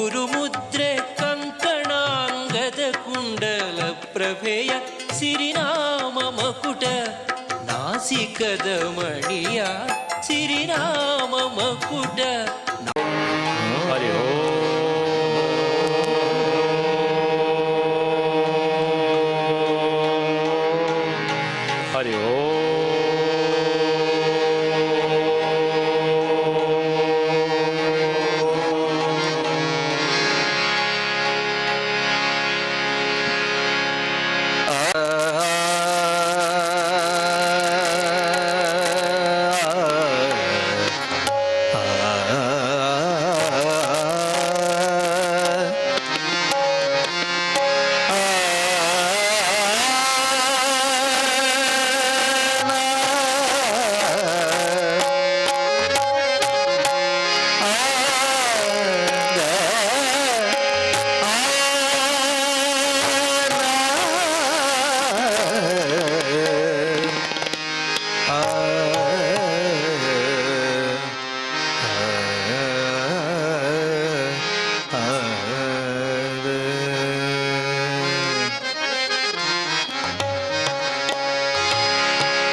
ಉರುಮುದ್ರೆ ಕಂಕಣಾಂಗದ ಕುಂಡಲ ಪ್ರಭೆಯ ಸಿರಿನಾಮ ಮಕುಟ ನಾಸಿಕದ ಮಣಿಯ ಸಿರಿನಾಮ ಮಕುಟ. ಹರಿ ಹರಿ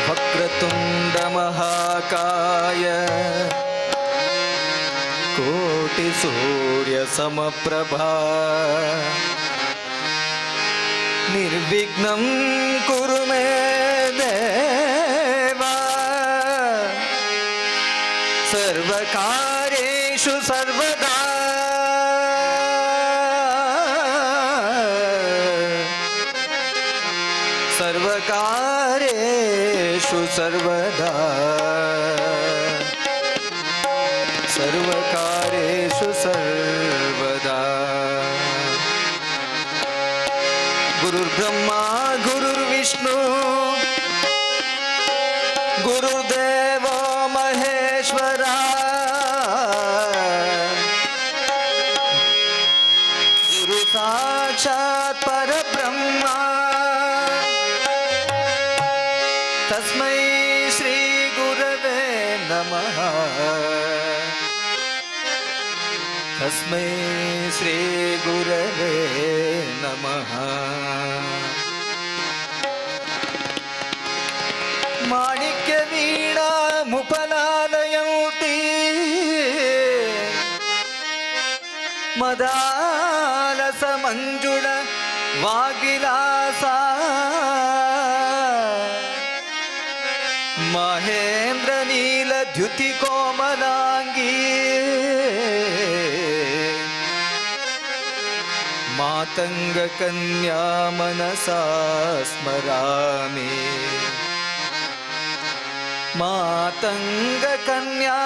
वक्रतुंड महाकाय कोटि सूर्य समप्रभा निर्विघ्नं कुरु मे देवा सर्वकार्येषु सर्वदा सर्वकार्येषु सर्वदा सर्वकार्येषु सर्वदा गुरुर्ब्रह्मा गुरुर्विष्णु गुरुर्देवो महेश्वरा गुरु साक्षात् परब्रह्मा तस्मै श्री गुरवे नमः तस्मै श्री गुरवे नमः माणिक्य वीणा मुपलालयौति मदालस मंजुळ वागिलासा महेन्द्र नील द्युति कोमलांगी मातंग कन्या मनसा स्मरामि मातंग कन्या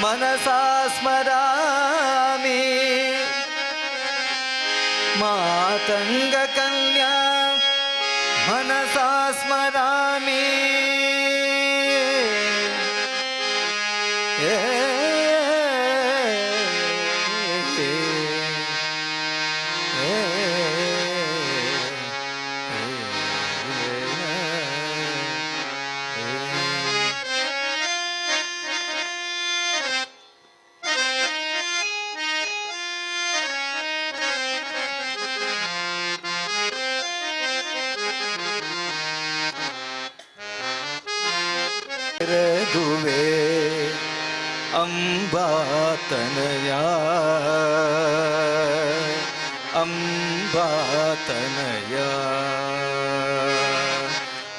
मनसा स्मरामि मातंग कन्या मनसा स्मरामि रघुवे अम्बातनया अम्बातनया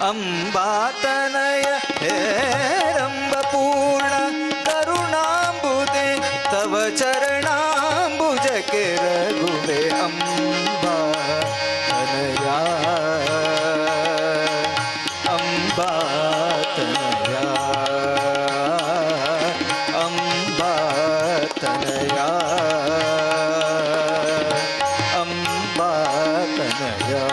अम्बातनय हेरम्बपूर्ण करुणाम्बुदे तव चरणाम्बुजके रघुवे अम्बातनया अम्बातनया अम्बातनया अम्बातनया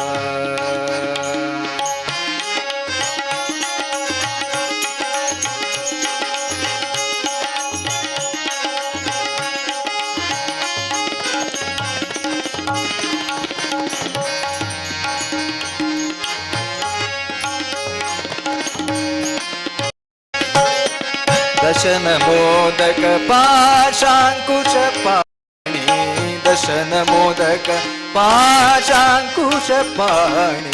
दशन मोदक पाशांकुश पाणी ಸುದರ್ಶನ ಮೋದಕ ಪಾಶಾಂಕುಶ ಪಾಣಿ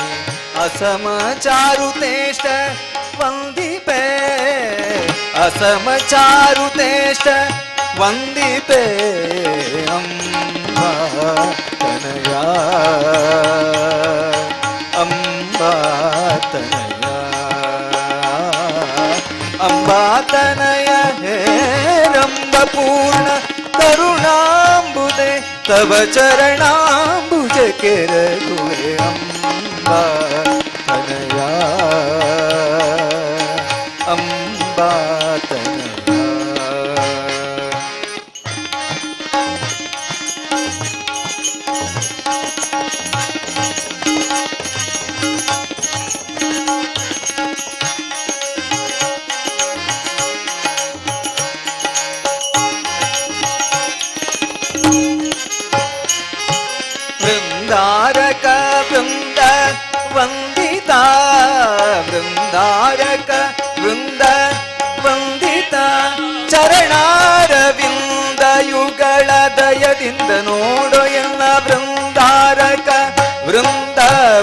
ಅಸಮ ಚಾರುತೇಷ್ಟ ವಂದಿಪೆ ಅಸಮ ಚಾರುತೇಷ್ಟ ವಂದಿಪೆ ಅಂಬಾ ತನಯ ಅಂಬಾ ತನಯ ಅಂಬಾ ತನಯ ಹೇರಂಬ ಪೂರ್ಣ ಕರುಣಾಂಬುದೆ ತವ ಚರಣಾಂಬುಜ ಕೆರಗುವೆ ಅಂಬಾ ತನಯ ಅಂಬಾ ತನಯ ವೃಂದಾರಕ ವೃಂದ ವಂದಿತ ವೃಂದಾರಕ ವೃಂದ ವಂದಿತ ಚರಣಾರವಿಂದ ಯುಗಳ ದಯದಿಂದ ನೋಡೋ ಎಲ್ಲ ವೃಂದಾರಕ ವೃಂದ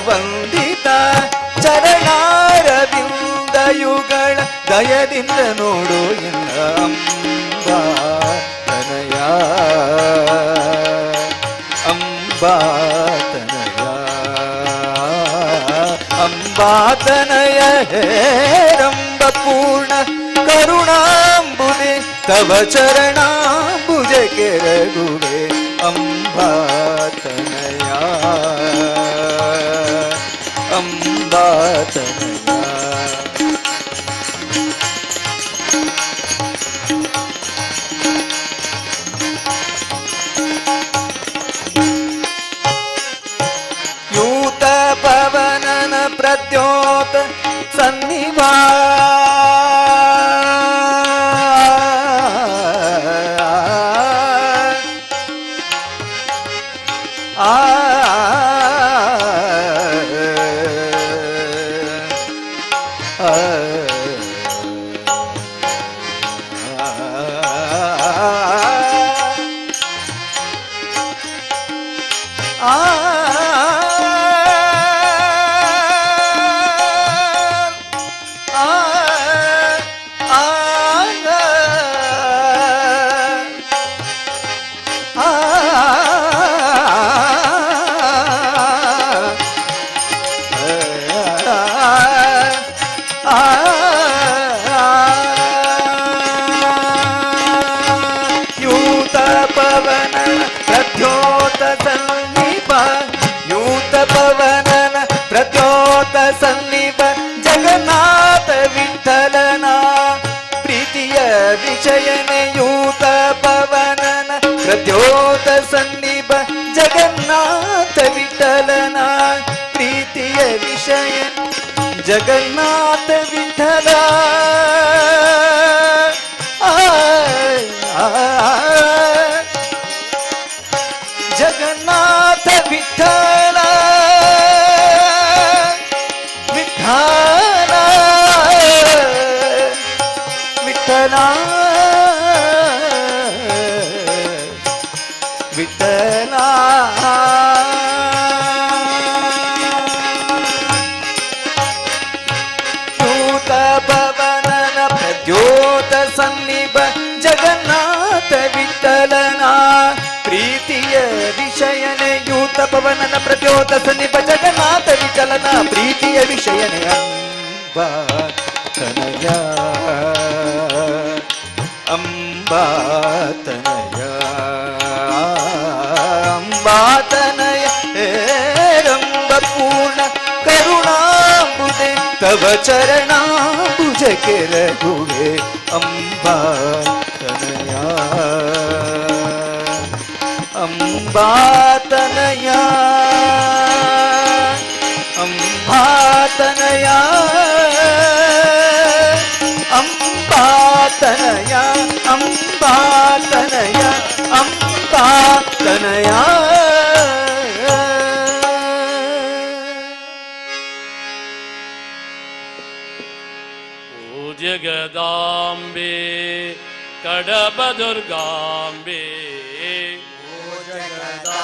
ವಂದಿತ ಚರಣಾರವಿಂದ ಯುಗಳ ದಯದಿಂದ ನೋಡೋ ಎಲ್ಲ ಅಂಬಾ ತನಯ ಅಂಬಾತನಯ ಅಂಬಾತನಯ ಹೇರಂಬ ಪೂರ್ಣ ಕರುಣಾಂಬುದೆ ತವ ಚರಣಾಂಬುಜ ಕೆರಗುವೆ ಅಂಬಾತನಯ ಅಂಬಾತನಯ ಪವನನ ಪ್ರದ್ಯೋತ ಸನ್ನಿಭಾ ಸನ್ನಿಭ ಜಗನ್ನಾಥ ವಿಠಲನ ಪ್ರೀತಿಯ ವಿಷಯನೆ ಯೂತ ಪವನನ ಪ್ರದ್ಯೋತ ಸನ್ನಿಭ ಜಗನ್ನಾಥ ವಿಠಲನ ಪ್ರೀತಿಯ ವಿಷಯ ಜಗನ್ನಾಥ ವಿಠಲ ಜಗನ್ನಾಥ ವಿಠಲ ವಿಠಲ ವಿಠಲ ಯೂತ ಭವನನ ಪ್ರದ್ಯೋತ ಸನ್ನಿಭ ಜಗನ್ನಾಥ ವಿಠಲನ ಪ್ರೀತಿಯ ವಿಷಯನೆ ಯೂತ ಭವನನ ಪ್ರದ್ಯೋತ ಸನ್ನಿಭ ಜಗನ್ನಾಥ ವಿಠಲನ ಪ್ರೀತಿಯ ವಿಷಯನೆ ಅಂಬಾ ತನಯ ಅಂಬಾತನಯ ಅಂಬಾತನಯ ಹೇರಂಬ ಪೂರ್ಣ ಕರುಣಾಂಬುದೆ ತವ ಚರಣಾಂಬುಜ ಕೆರಗುವೆ ಅಂಬಾತನಯ ಅಂಬಾತನಯ ಅಂಬಾತನಯ ಅಂಬಾತನಯ ಅಂಬಾತನಯ ಅಂಬಾತನಯ ಓ ಜಗದಾಂಬೆ ಕಡಬ ದುರ್ಗಾಂಬೆ ಓ ಜಗದಾಂಬೆ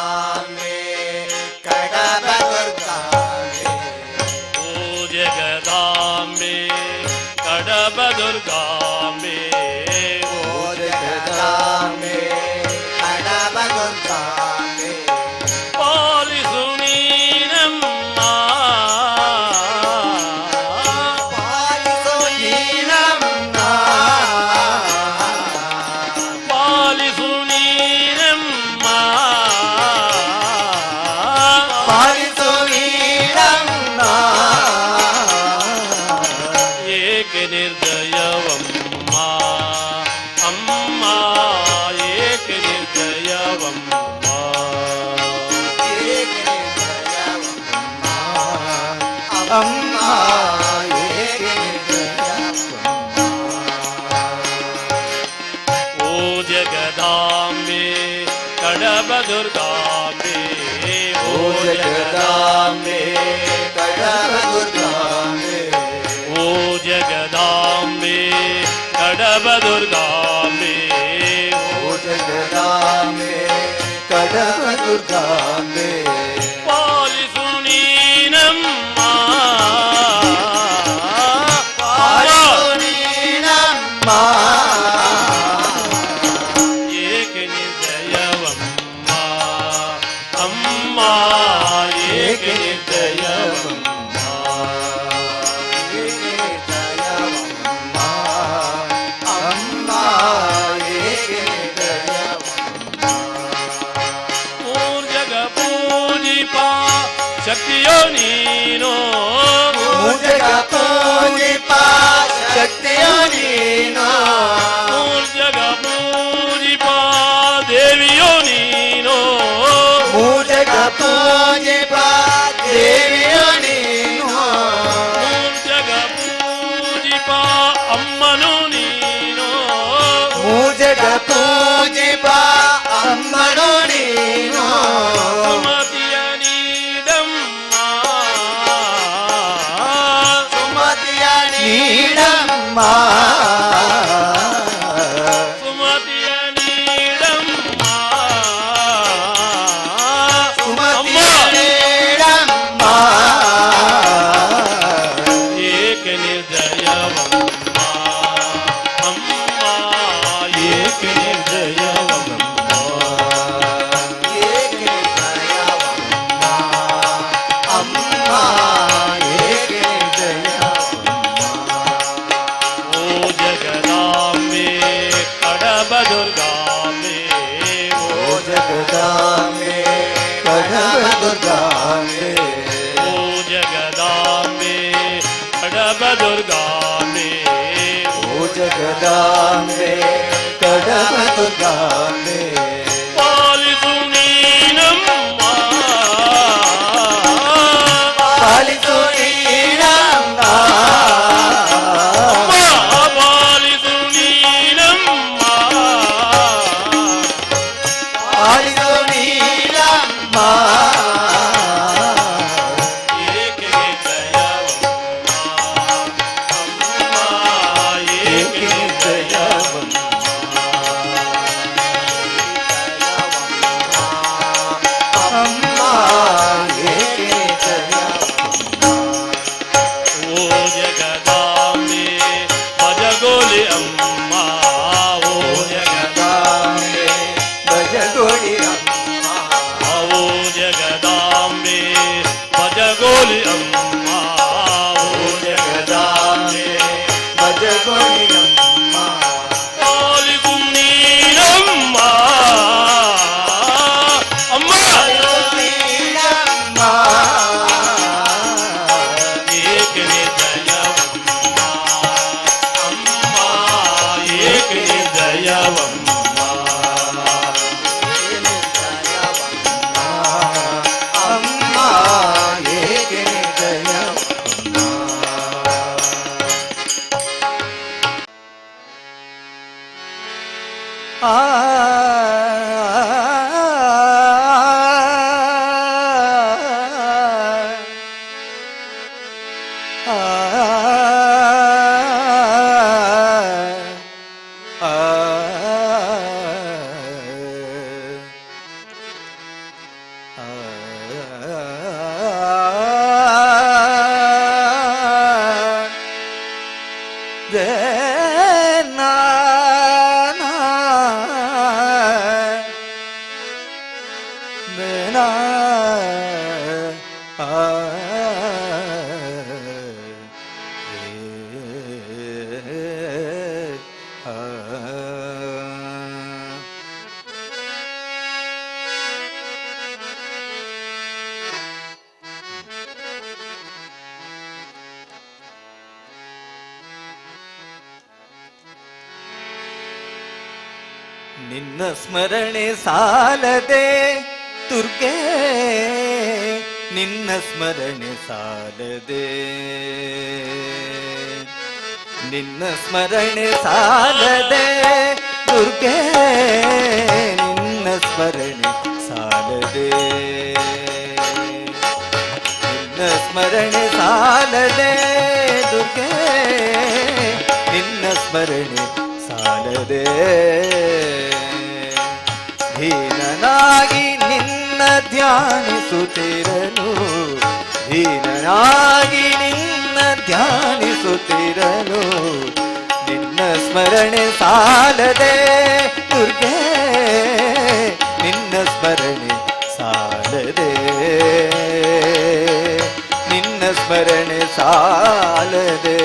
ಜಗದಾಂಬೆ ಕಡಬ ದುರ್ಗಾಂಬೆ ಓ ಜಗದಾಂಬೆ ಕಡಬ ದುರ್ಗಾಂಬೆ ಪಾಲಿಸು ನೀನಮ್ಮ ಪಾಲಿಸು ನೀನಮ್ಮ ಪಾಲಿಸು ನೀನಮ್ಮ ಪಾಲಿಸು ನೀನಮ್ಮ ಏಕೆ ನಿರ್ದಯವಮ್ಮ ಅಮ್ಮ ಏಕೆ ನಿರ್ದಯವಮ್ಮ ಅಮ್ಮ ಏಕೆ ನಿರ್ದಯವಮ್ಮ ಓ ಜಗದಾಂಬೆ ಕಡಬ ದುರ್ಗಾಂಬೆ ಓ ಜಗದಾಂಬೆ ಕಡಬ ದುರ್ಗಾಂಬೆ ಓ ಜಗದಾಂಬೆ ಕಡಬ ದುರ್ಗಾಂಬೆ ಓ ಜಗದಾಂಬೆ ಕಡಬ ದುರ್ಗಾಂಬೆ ಪಾಲಿಸು ನೀನಮ್ಮ ಪಾಲಿಸು ನೀನಮ್ಮ ಏಕೆ ನಿರ್ದಯವಮ್ಮ ಅಮ್ಮ ಏಕೆ ನಿರ್ದಯವಮ್ಮ ಏಕೆ ನಿರ್ದಯವಮ್ಮ ಅಮ್ಮ ಏಕೆ ನಿರ್ದಯವಮ್ಮ ಮೂರ್ಜಗ ಪೂಜಿಪ ಶಕ್ತಿಯೋ ನೀನು ಮೂಜಗ ಪೂಜಿಪ ಶಕ್ತಿಯೋ ನೀನು ಮೂರ್ಜಗ ಪೂಜಿಪ ದೇವಿಯೋ ನೀನು ಮೂಜಗ ಪೂಜಿಪ ದೇವಿಯೋ ನೀನು ಮೂರ್ಜಗ ಪೂಜಿಪ ಅಮ್ಮನು ನೀನು ಮೂಜಗ ಪೂಜಿಪ ಅಮ್ಮನು ನೀನು ಸುಮತಿಯ ನೀಡಮ್ಮ ಸುಮತಿಯ ನೀಡಮ್ಮ ಸುಮತಿಯ ನೀಡಮ್ಮ ಸುಮತಿಯ ನೀಡಮ್ಮ ಏಕೆ ನಿರ್ದಯವಮ್ಮ ಅಮ್ಮ ಏಕೆ ನಿರ್ದಯವಮ್ಮ ಏಕೆ ನಿರ್ದಯವಮ್ಮ ಅಮ್ಮ ಏಕೆ ನಿರ್ದಯವಮ್ಮ ಓ ಜಗದಾಂಬೆ ಕಡಬ ದುರ್ಗಾಂಬೆ ಓ ಜಗದಾಂಬೆ ಕಡಬ ದುರ್ಗಾಂಬೆ ಓ ಜಗದಾಂಬೆ ಕಡಬ ದುರ್ಗಾಂಬೆ ಓ ಜಗದಾಂಬೆ ಕಡಬ ದುರ್ಗಾಂಬೆ ಪಾಲಿಸು ನೀನಮ್ಮ ಪಾಲಿಸು ನೀನಮ್ಮ ಪಾಲಿಸು ನೀನಮ್ಮ ಪಾಲಿಸು ನೀನಮ್ಮ ಏಕೆ ನಿರ್ದಯವಮ್ಮ ಅಮ್ಮ ಏಕೆ ನಿರ್ದಯವಮ್ಮ ಅಮ್ಮ ಏಕೆ ನಿರ್ದಯವಮ್ಮ ಓ ಜಗದಾಂಬೆ ಭಜಗೋಲಿ ಅಮ್ಮ ಓ ಜಗದಾಂಬೆ ಭಜಗೋಡಿ ಅಮ್ಮ ಓ ಜಗದಾಂಬೆ ಭಜಗೋಲಿ ಅಮ್ಮ ಓ ಜಗದಾಂಬೆ ಭಜಗೋಡಿ ಅಮ್ಮ ಪಾಲಿಸು ನೀನಮ್ಮ ಅಮ್ಮ ನೀನಮ್ಮ ಏಕೆ ನಿರ್ದಯವಮ್ಮ ಅಮ್ಮ ಏಕೆ ನಿರ್ದಯವಮ್ಮ ಅಮ್ಮ ಏಕೆ ನಿರ್ದಯವಮ್ಮ ನಿನ್ನ ಸ್ಮರಣೆ ಸಾಲದೆ ದುರ್ಗೆ, ನಿನ್ನ ಸ್ಮರಣೆ ಸಾಲದೆ, ನಿನ್ನ ಸ್ಮರಣೆ ಸಾಲದೆ ದುರ್ಗೆ, ನಿನ್ನ ಸ್ಮರಣೆ ಸಾಲದೆ, ನಿನ್ನ ಸ್ಮರಣೆ ಸಾಲದೆ ದುರ್ಗೆ, ನಿನ್ನ ಸ್ಮರಣೆ ಸಾಲದೆ. ಹೀನನಾಗಿ ನಿನ್ನ ಧ್ಯಾನಿಸುತ್ತಿರಲು, ಹೀನನಾಗಿ ನಿನ್ನ ಧ್ಯಾನಿಸುತ್ತಿರಲು, ನಿನ್ನ ಸ್ಮರಣೆ ಸಾಲದೆ ದುರ್ಗೆ, ನಿನ್ನ ಸ್ಮರಣೆ ಸಾಲದೆ, ನಿನ್ನ ಸ್ಮರಣೆ ಸಾಲದೆ.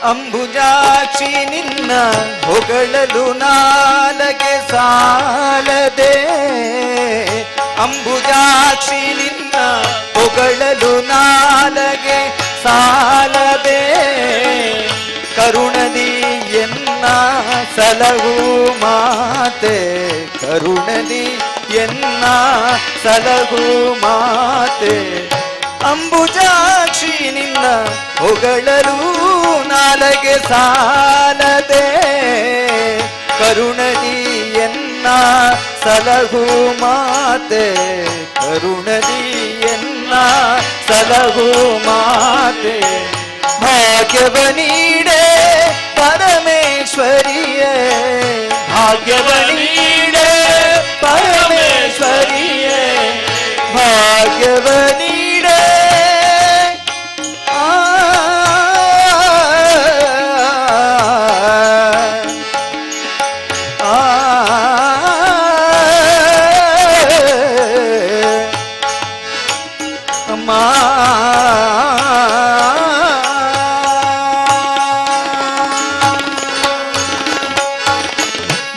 ಅಂಬುಜಾಕ್ಷಿ ನಿನ್ನ ಹೊಗಳಲು ನಾಲಗೆ ಸಾಲದೆ, ಅಂಬುಜಾಕ್ಷಿ ನಿನ್ನ ಹೊಗಳಲು ನಾಲಗೆ ಸಾಲದೆ, ಕರುಣದಿ ಎನ್ನ ಸಲಹು ಮಾತೆ, ಕರುಣದಿ ಎನ್ನ ಸಲಹು ಮಾತೆ, ಅಂಬುಜಾಕ್ಷಿ ನಿನ್ನ ಹೊಗಳಲು ನಾಲಗೆ ಸಾಲದೆ, ಕರುಣದಿ ಎನ್ನ ಸಲಹು ಮಾತೆ, ಕರುಣದಿ ಎನ್ನ ಸಲಹು ಮಾತೆ. ಭಾಗ್ಯವ ನೀಡೆ ಪರಮೇಶ್ವರಿಯೇ, ಭಾಗ್ಯವ ನೀಡೆ ಪರಮೇಶ್ವರಿಯೇ, ಭಾಗ್ಯವ ನೀಡೆ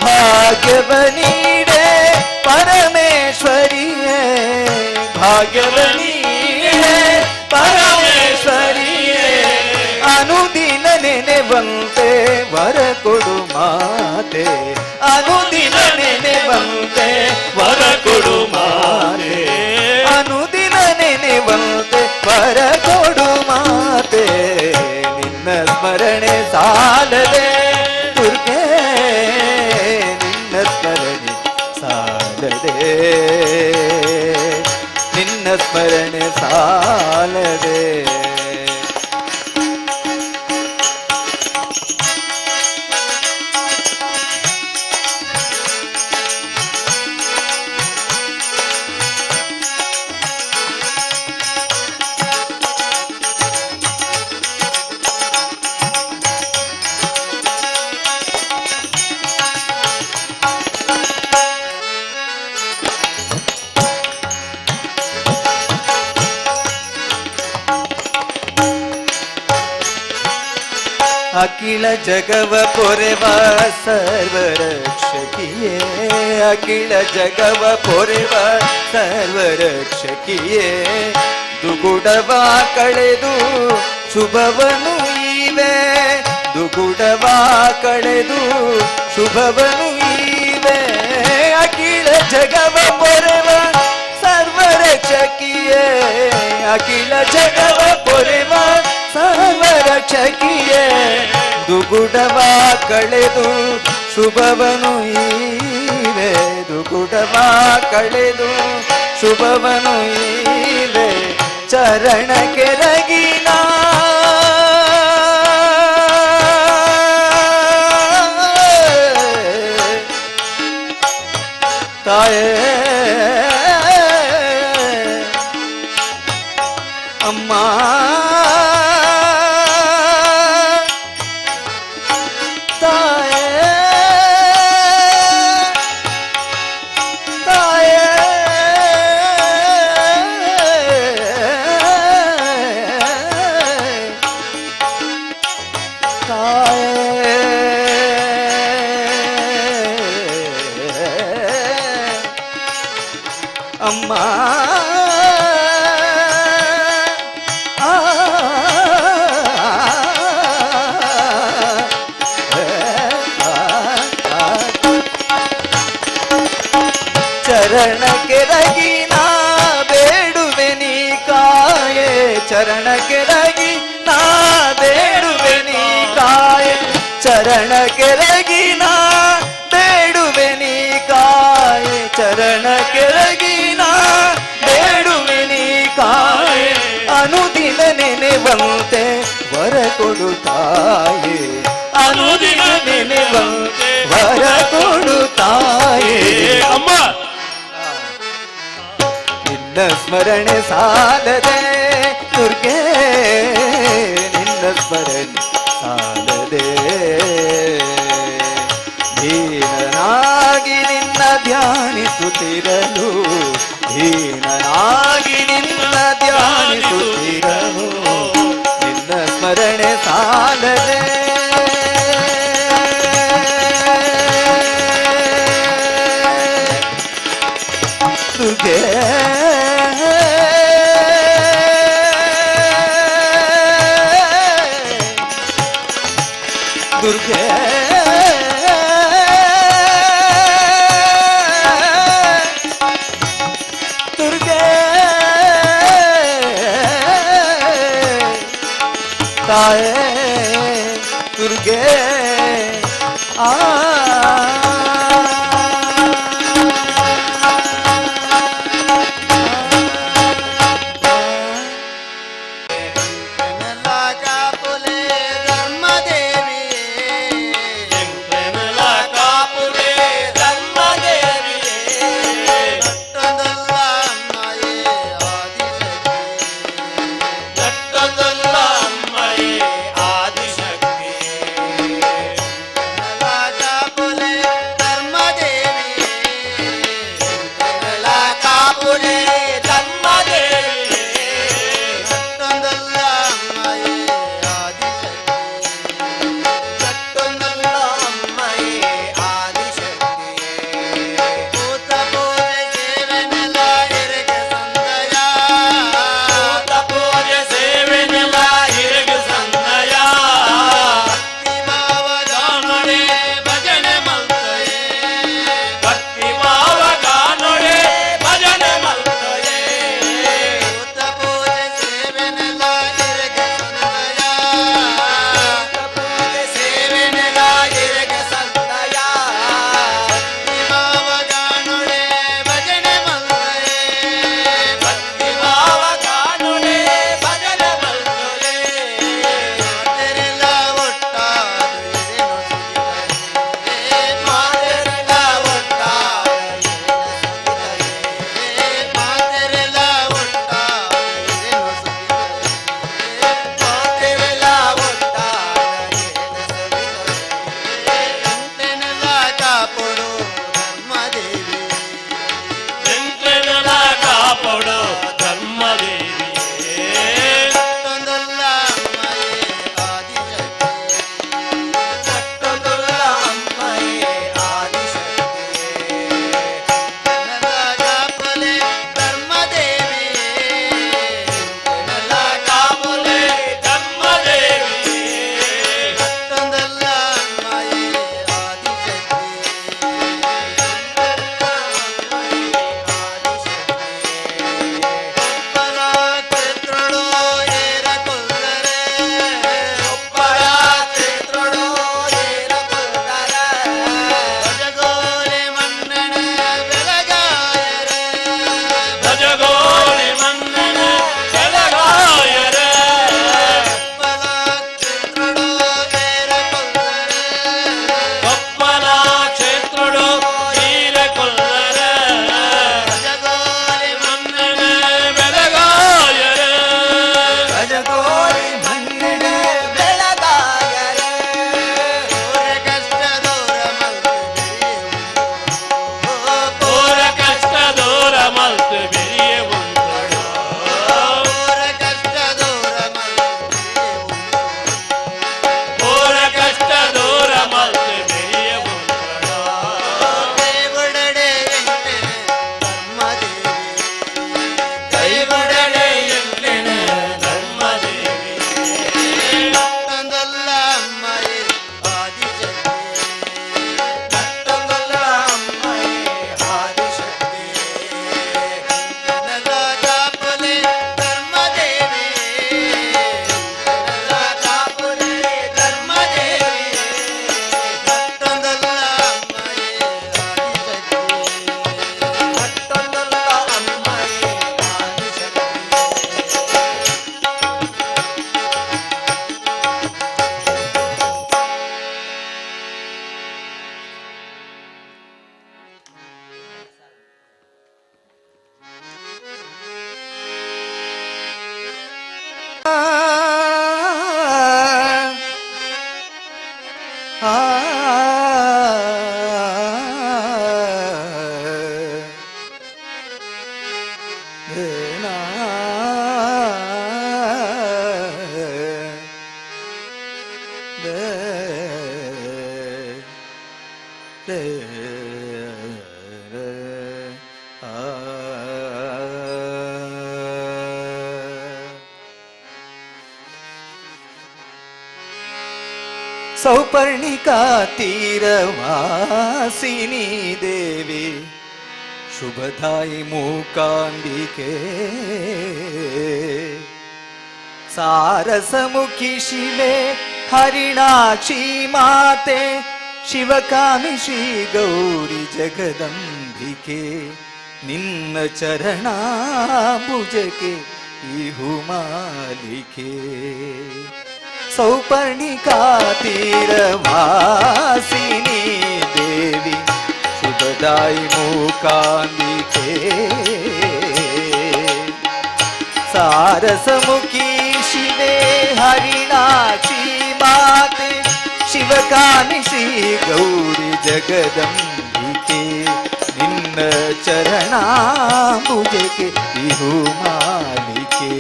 ಭಾಗ್ಯವ ನೀಡೆ ಪರಮೇಶ್ವರಿಯೇ, ಭಾಗ್ಯವ ನೀಡೆ ಪರಮೇಶ್ವರಿಯೇ, ಅನುದಿನ ನೆನೆವಂತೆ ವರ ಕೊಡು ಮಾತೆ, ಅನುದಿನ ನೆನೆವಂತೆ ವರ ಕೊಡು ಮಾತೆ, ಅನುದಿನ ನೆನೆವಂತೆ ವರ ಕೊಡು ಮಾತೆ. ನಿನ್ನ ಸ್ಮರಣೆ ಸಾಲದೆ ದುರ್ಗೆ, ನಿನ್ನ ಸ್ಮರಣೆ ಸಾಲದೆ, ನಿನ್ನ ಸ್ಮರಣೆ ಸಾಲದೆ. ಅಖಿಲ ಜಗವ ಪೊರೆವ ಸರ್ವರಕ್ಷಕಿಯೇ, ಅಖಿಲ ಜಗವ ಪೊರೆವ ಸರ್ವರಕ್ಷಕಿಯೇ, ದುಗುಡವ ಕಳೆದು ಶುಭವನು ಈವೆ, ದುಗುಡವ ಕಳೆದು ಶುಭವನು ಈವೆ, ಅಖಿಲ ಜಗವ ಪೊರೆವ ಸರ್ವರಕ್ಷಕಿಯೇ, ಅಖಿಲ ಜಗವ ಪೊರೆವ ಸರ್ವರಕ್ಷಕಿಯೇ, ದುಗುಡವ ಕಳೆದು ಶುಭವನು ಈವೆ, ದುಗುಡ ದುಗುಡವ ಕಳೆದು ಶುಭವನು ಇವೆ ಚರಣ ಕೆರಗಿನ ತಾಯೇ ಅಮ್ಮ ತಾಯೇ ತಾಯೇ ಅಮ್ಮ ಚರಣ ಕೆರಗಿ ನಾ ಬೇಡುವೆ ನೀ ಕಾಯೆ ಚರಣ ಕೆರಗಿ ನಾ ಬೇಡುವೆ ನೀ ಕಾಯೆ ಚರಣ ಕೆರಗಿ ನಾ ಬೇಡುವೆ ನೀ ಕಾಯೆ ಚರಣ ಕೆರಗಿ ನಾ ಬೇಡುವೆ ನೀ ಕಾಯೆ ಅನುದಿನ ನೆನೆವಂತೆ ವರ ಕೊಡುತ್ತಾಯೆ ಅನುದಿನ ನೆನೆವಂತೆ ವರ ಕೊಡುತ್ತಾಯೆ ಅಮ್ಮ ನಿನ್ನ ಸ್ಮರಣೆ ಸಾಲದೆ ದುರ್ಗೆ ನಿನ್ನ ಸ್ಮರಣೆ ಸಾಲದೆ ದೀನನಾಗಿ ನಿನ್ನ ಧ್ಯಾನಿಸುತ್ತಿರಲು ದೀನನಾಗಿ ನಿನ್ನ ಧ್ಯಾನಿಸುತ್ತಿರಲು ನಿನ್ನ ಸ್ಮರಣೆ ಸಾಲದೆ ದುರ್ಗೆ ದುರ್ಗೆ ದುರ್ಗೆ ತಾಯೇ ದುರ್ಗೆ ಆ ಮಲ್ತು ಬೆರಿಯ ಉಂಟಡ ಘೋರ ಕಷ್ಟ ದೂರ ಘೋರ ಕಷ್ಟ ದೂರ ಮಲ್ತು ಬೆರಿಯ ಉಂಟಡ ಕೈಗೊಡಡೆ ಕೈಗೊಡಲೆ ಎಂಟೆನ ಧರ್ಮದೇವಿ ತಂದಲ್ಲ ಅಮ್ಮಯೇ ಆದಿಶಕ್ತಿ ತಂದಲ್ಲ ಅಮ್ಮಯೇ ಆದಿಶಕ್ತಿ ನನ್ನ ಚಾಪಲೆ ಧರ್ಮದೇವಿ ನನ್ನ ಚಾಪಲೆ ಧರ್ಮದೇವಿ ತಂದಲ್ಲ ಅಮ್ಮಯೇ ಆದಿಶಕ್ತಿ ತಂದಲ್ಲ ಅಮ್ಮಯೇ ಆದಿಶಕ್ತಿ सौपर्णिका तीरवासिनी देवी शुभदायि मूकांबिके सारसमुखी शिवे हरिणाक्षी माते शिवकामि श्री गौरी जगदंबिके निन्न चरणाम्बुजके इहु मालिके सौपर्णिका तीरवासिनी देवी शुभदायि मूकांबिके सारसमुखी शिवे हरिणाक्षी माते शिवकामि श्री गौरी जगदंबिके निन्न चरणाम्बुजके इहु मालिके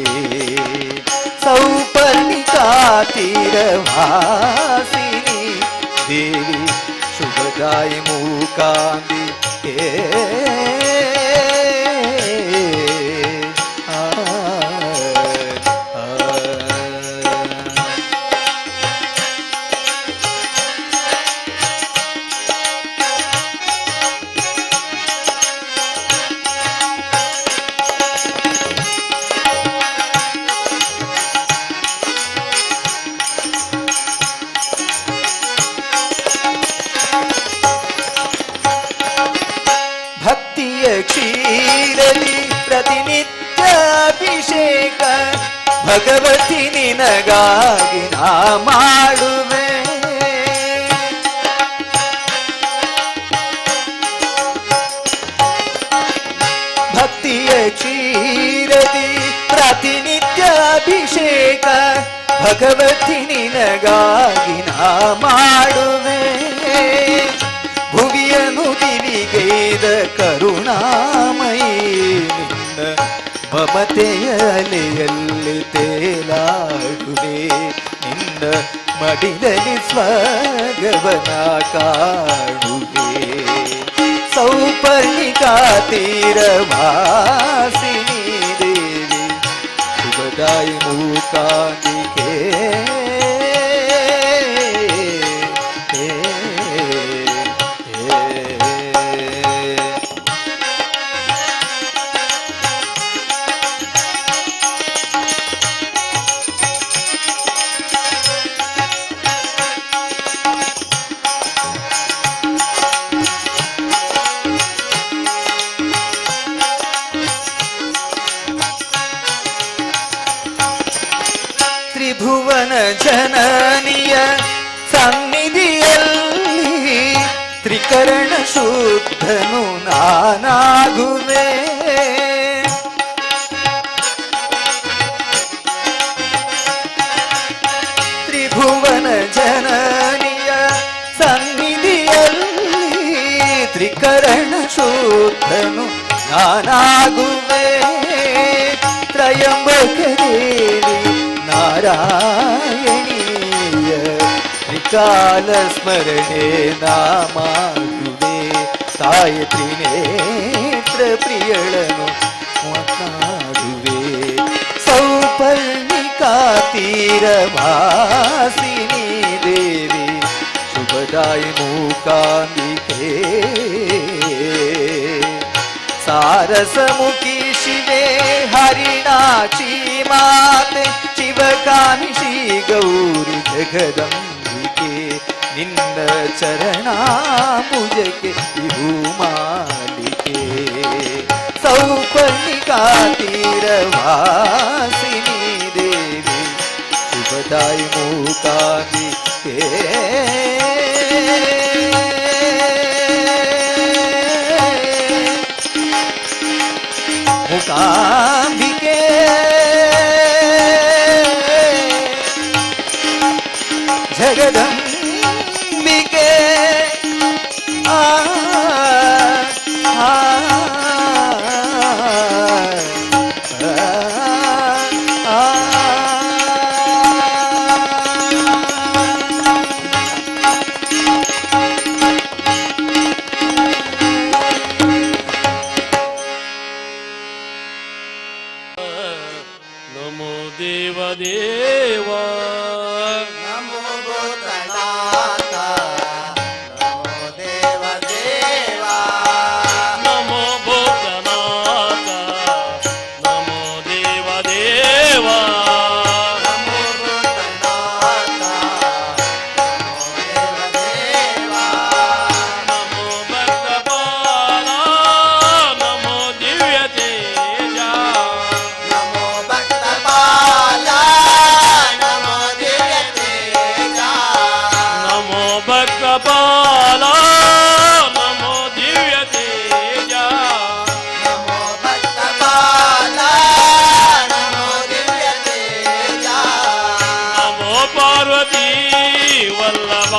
सौपर्णिका तीरवासिनी देवी शुभदायि मूकांबिके ಭಕ್ತಿಯ ಕ್ಷೀರದಿ ಪ್ರತಿನಿತ್ಯ ಅಭಿಷೇಕ ಭಗವತಿ ನಿನಗಾಗಿ ನಾ ಮಾಡುವೆ ಭಕ್ತಿಯ ಕ್ಷೀರದಿ ಪ್ರತಿನಿತ್ಯ ಅಭಿಷೇಕ ಭಗವತಿ ನಿನಗಾಗಿ ನಾ ಮಾಡುವೆ ಭುವಿಯನು ದಿವಿಗೈದ ಕರುಣಾಮಯಿ ನಿನ್ನ ಮಮತೆಯ ಅಲೆಯಲ್ಲಿ ತೇಲಾಡುವೆ ನಿನ್ನ ಮಡಿಲಲ್ಲಿ ಸ್ವಗವನ ಕಾಣುವೆ ಸೌಪರ್ಣಿಕಾ ತೀರವಾಸಿನಿ ದೇವಿ ಶುಭದಾಯಿ ಮೂಕಾಂಬಿಕೆ ತ್ರಿಭುವನ ಜನನಿಯ ಸನ್ನಿಧಿಯಲ್ಲಿ ತ್ರಿಕರಣ ಶುದ್ಧನು ನಾನಾಗುವೆ ತ್ರಿಭುವನ ಜನನಿಯ ಸನ್ನಿಧಿಯಲ್ಲಿ ತ್ರಿಕರಣ ಶುದ್ಧನು ನಾನಾಗುವೆ ತ್ರಯಂಬಕ ದೇವಿ ನಾರಾಯಣೀಯ ತ್ರಿಕಾಲ ಸ್ಮರಣೆ ನಾಮಾಗುವೆ ತಾಯ ತ್ರಿನೇತ್ರ ಪ್ರಿಯಳನು ಮಾತನಾಡುವೆ ಸೌಪರ್ಣಿಕಾ ತೀರವಾಸಿನಿ ದೇವಿ ಶುಭದಾಯಿ ಮೂಕಾಂಬಿಕೆ ಸಾರಸಮುಖಿ ಶಿವೆ ಹರಿಣಾಕ್ಷಿ ಮಾತೆ ಶಿವಕಾಮಿ ಶ್ರೀ ಗೌರಿ ಜಗದಂಬಿಕೆ ನಿನ್ನ ಚರಣಾಂಬುಜಕ್ಕೆ ವಿಭೂಮಾಲಿಕೆ ಸೌಪರ್ಣಿಕಾ ತೀರವಾಸಿನಿ ದೇವಿ ಶುಭದಾಯಿ ಮೂಕಾಂಬಿಕೆ ಮೂಕಾಂಬಿಕೆ ಜಗದಂಬಿಕೆ ಆ ಆ ನಮೋ ದೇವ ದೇವ ನಮೋ ಭೂತನಾಥ ನಮೋ ದೇವ ದೇವ ನಮೋ ಭೂತನಾಥ ನಮೋ ದೇವ ದೇವ ನಮೋ ಭೂತನಾಥ ನಮೋ ದೇವ ದೇವ ನಮೋ ಭಕ್ತಪಾಲ ನಮೋ ದಿವ್ಯ ತೇಜ ನಮೋ ಭಕ್ತಪಾಲ ನಮೋ ದಿವ್ಯ ತೇಜ ನಮೋ ಭಕ್ತಪಾಲ ನಮೋ ದಿವ್ಯ ತೇಜ ನಮೋ ಭಕ್ತಪಾಲ ನಮೋ ದಿವ್ಯ ತೇಜ ನಮೋ ಪಾರ್ವತಿ ವಲ್ಲಭ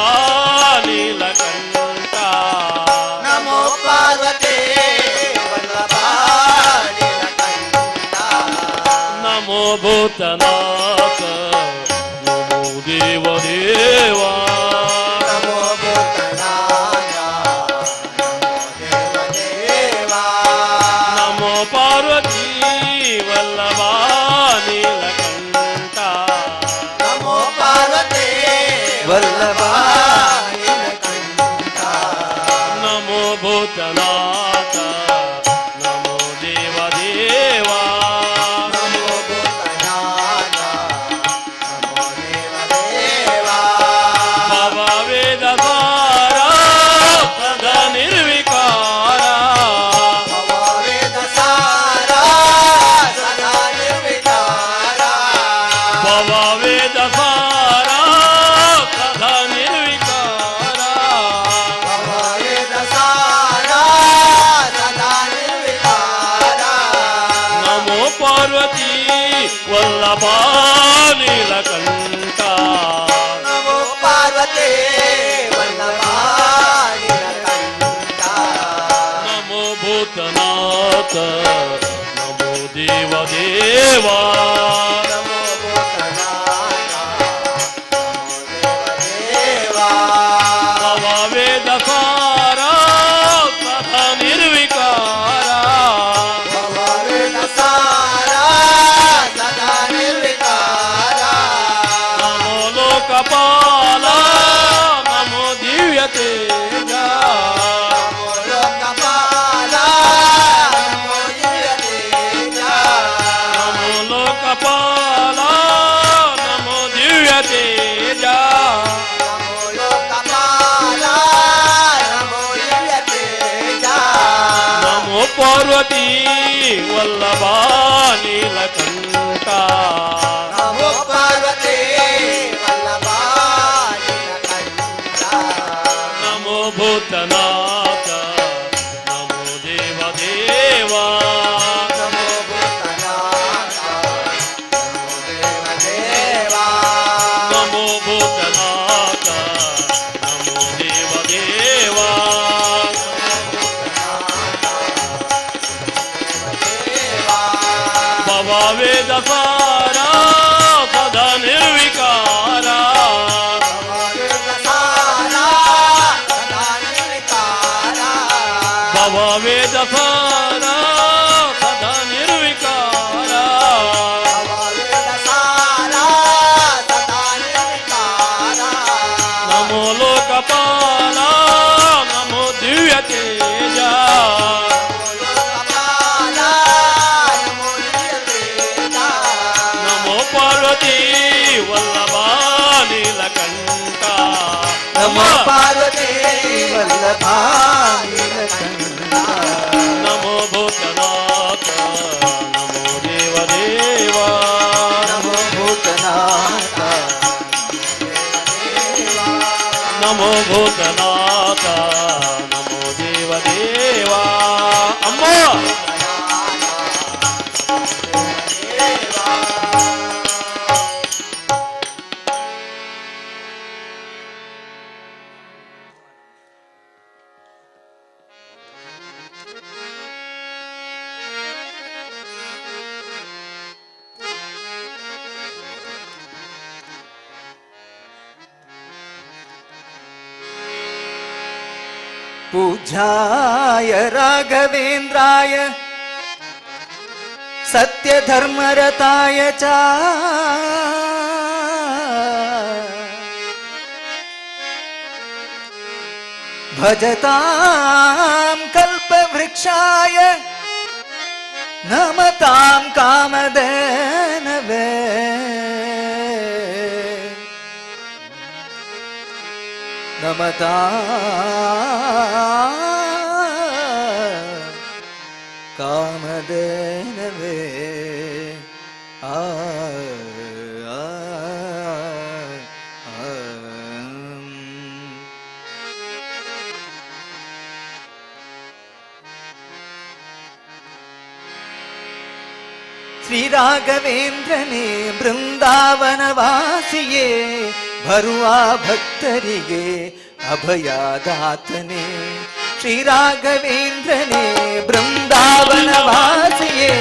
ನೀಲಕಂಠ ನಮೋ ಪಾರ್ವತಿ ವಲ್ಲಭ ನೀಲಕಂಠ ನಮೋ ಭೂತನಾಥ ನಮೋ ದೇವ ದೇವ ನಮೋ ಭೂತನಾಥ ನಮೋ ದೇವ ದೇವ ನಮೋ ಪಾರ್ವತಿ ವಲ್ಲಭ ನೀಲಕಂಠ ನಮೋ ಪಾರ್ವತಿ ವಲ್ಲಭ ನೀಲಕಂಠ ನಮೋ ಭೂತನಾಥ ನಮೋ ದೇವ ದೇವ ನಮೋ ಭೂತನಾಥ ನಮೋ ದೇವ ದೇವ ಭವ ವೇದ ಸಾರ ಸದಾ ನಿರ್ವಿಕಾರ ಭವ ವೇದ ಸಾರ ಸದಾ ನಿರ್ವಿಕಾರ ಭವ ವೇದ ಸಾರ ಸದಾ ನಿರ್ವಿಕಾರ ಭವ ವೇದ ಸಾರ ಸದಾ ನಿರ್ವಿಕಾರ ನಮೋ ಪಾರ್ವತಿ ವಲ್ಲಭ ನೀಲಕಂಠ ನಮೋ ಪಾರ್ವತಿ ವಲ್ಲಭ ನೀಲಕಂಠ ನಮೋ ಭೂತನಾಥ ನಮೋ ದೇವ ದೇವ ನಮೋ ಭೂತನಾಥ ನಮೋ ದೇವ ದೇವ ಭವ ವೇದ ಸಾರ ಸದಾ ನಿರ್ವಿಕಾರ ಭವ ವೇದ ಸಾರ ಸದಾ ನಿರ್ವಿಕಾರ ನಮೋ ಲೋಕಪಾಲ ನಮೋ ದಿವ್ಯ ತೇಜ ನಮೋ ಲೋಕಪಾಲ ನಮೋ ದಿವ್ಯ ತೇಜ ನಮೋ ಲೋಕಪಾಲ ನಮೋ ದಿವ್ಯ ತೇಜ ನಮೋ ಲೋಕಪಾಲ ನಮೋ ದಿವ್ಯ ತೇಜ ನಮೋ ಪಾರ್ವತಿ ವಲ್ಲಭ ನೀಲಕಂಠ ನಮೋ ಪಾರ್ವತಿ ವಲ್ಲಭ ನೀಲಕಂಠ ನಮೋ ಭೂತನಾಥ ನಮೋ ದೇವ ದೇವ ನಮೋ ಭೂತನಾಥ ನಮೋ ದೇವ ದೇವ ನಮೋ ಭೂತನಾಥ ನಮೋ ದೇವ ದೇವ ವೇದ ಸಾರ ಸದಾ ನಿರ್ವಿಕಾರ ಭವ ವೇದ ಸಾರ ಸದಾ ನಿರ್ವಿಕಾರ ನಮೋ ಲೋಕಪಾಲ ನಮೋ ದಿವ್ಯ ತೇಜ ನಮೋ ಪಾರ್ವತಿ ವಲ್ಲಭ ನೀಲಕಂಠ ನಮೋ ಪಾರ್ವತಿ ವಲ್ಲಭ ನೀಲಕಂಠ ನಮೋ ಭೂತನಾಥ ನಮೋ ದೇವದೇವ ನಮೋ ಭೂತನಾಥ ನಮೋ ಭೂತನಾಥ ನಮೋ ದೇವದೇವ ಅಮ್ಮ पूज्याय राघवेन्द्राय सत्यधर्मरताय च भजतां कल्पवृक्षाय नमतां कामधेनवे नमता कामधेनवे आ श्री राघवेंद्रने बृंदावनवासिये ಬರುವ ಭಕ್ತರಿಗೆ ಅಭಯದಾತನೇ ಶ್ರೀ ರಾಘವೇಂದ್ರನೇ ಬೃಂದಾವನವಾಸಿಯೇ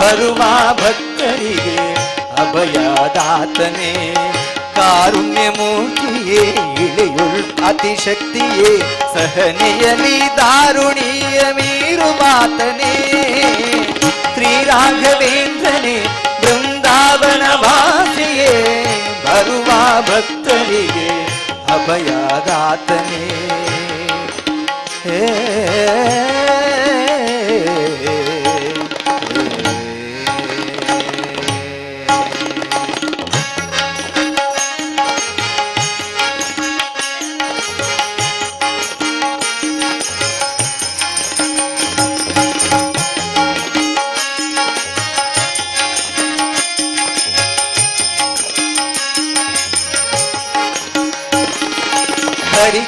ಬರುವ ಭಕ್ತರಿಗೆ ಅಭಯದಾತನೇ ಕಾರುಣ್ಯ ಮೂರ್ತಿಯೇ ಇಳೆಯುಳ್ ಅತಿಶಕ್ತಿಯೇ ಸಹನೆಯಲಿ ದಾರುಣೀಯ ಮೀರುವಾತನೇ ಶ್ರೀ ರಾಘವೇಂದ್ರನೇ ಬೃಂದಾವನವಾಸಿಯೇ ಬರುವ ಭಕ್ತರಿಗೆ ಅಭಯದಾತನೇ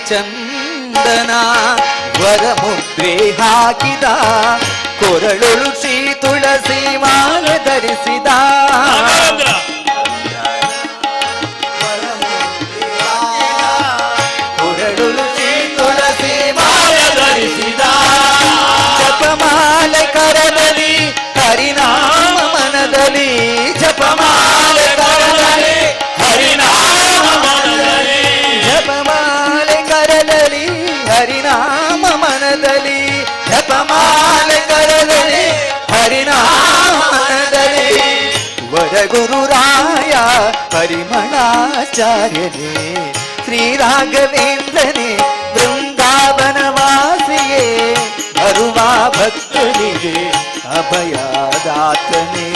ಹರಿಚಂದನ ವರಮುದ್ರೆ ಹಾಕಿದ ಕೊರಳುಳು ಶ್ರೀ ತುಳಸಿ ಮಾಲೆ ಧರಿಸಿದ ಕೊರಳುಳು ಶ್ರೀ ತುಳಸಿ ಮಾಲೆ ಧರಿಸಿದ ಜಪಮಾಲೆ ಕರದಲ್ಲಿ ಹರಿನಾಮ ಮನದಲ್ಲಿ ಜಪಮಾಲೆ ಕರದಲ್ಲಿ ಹರಿನಾಮ ಮನದಲ್ಲಿ ಜಪಮಾಲೆ ಕರದಲ್ಲಿ ಹರಿನಾಮ ಮನದಲ್ಲಿ ಜಪಮಾಲೆ ಕರದಲ್ಲಿ ಹರಿನಾಮ ಮನದಲ್ಲಿ ವರಗುರುರಾಯ ಪರಿಮಳಾಚಾರ್ಯನೇ ಶ್ರೀ ರಾಘವೇಂದ್ರನೇ ಬೃಂದಾವನವಾಸಿಯೇ ಬರುವ ಭಕ್ತರಿಗೆ ಅಭಯದಾತನೇ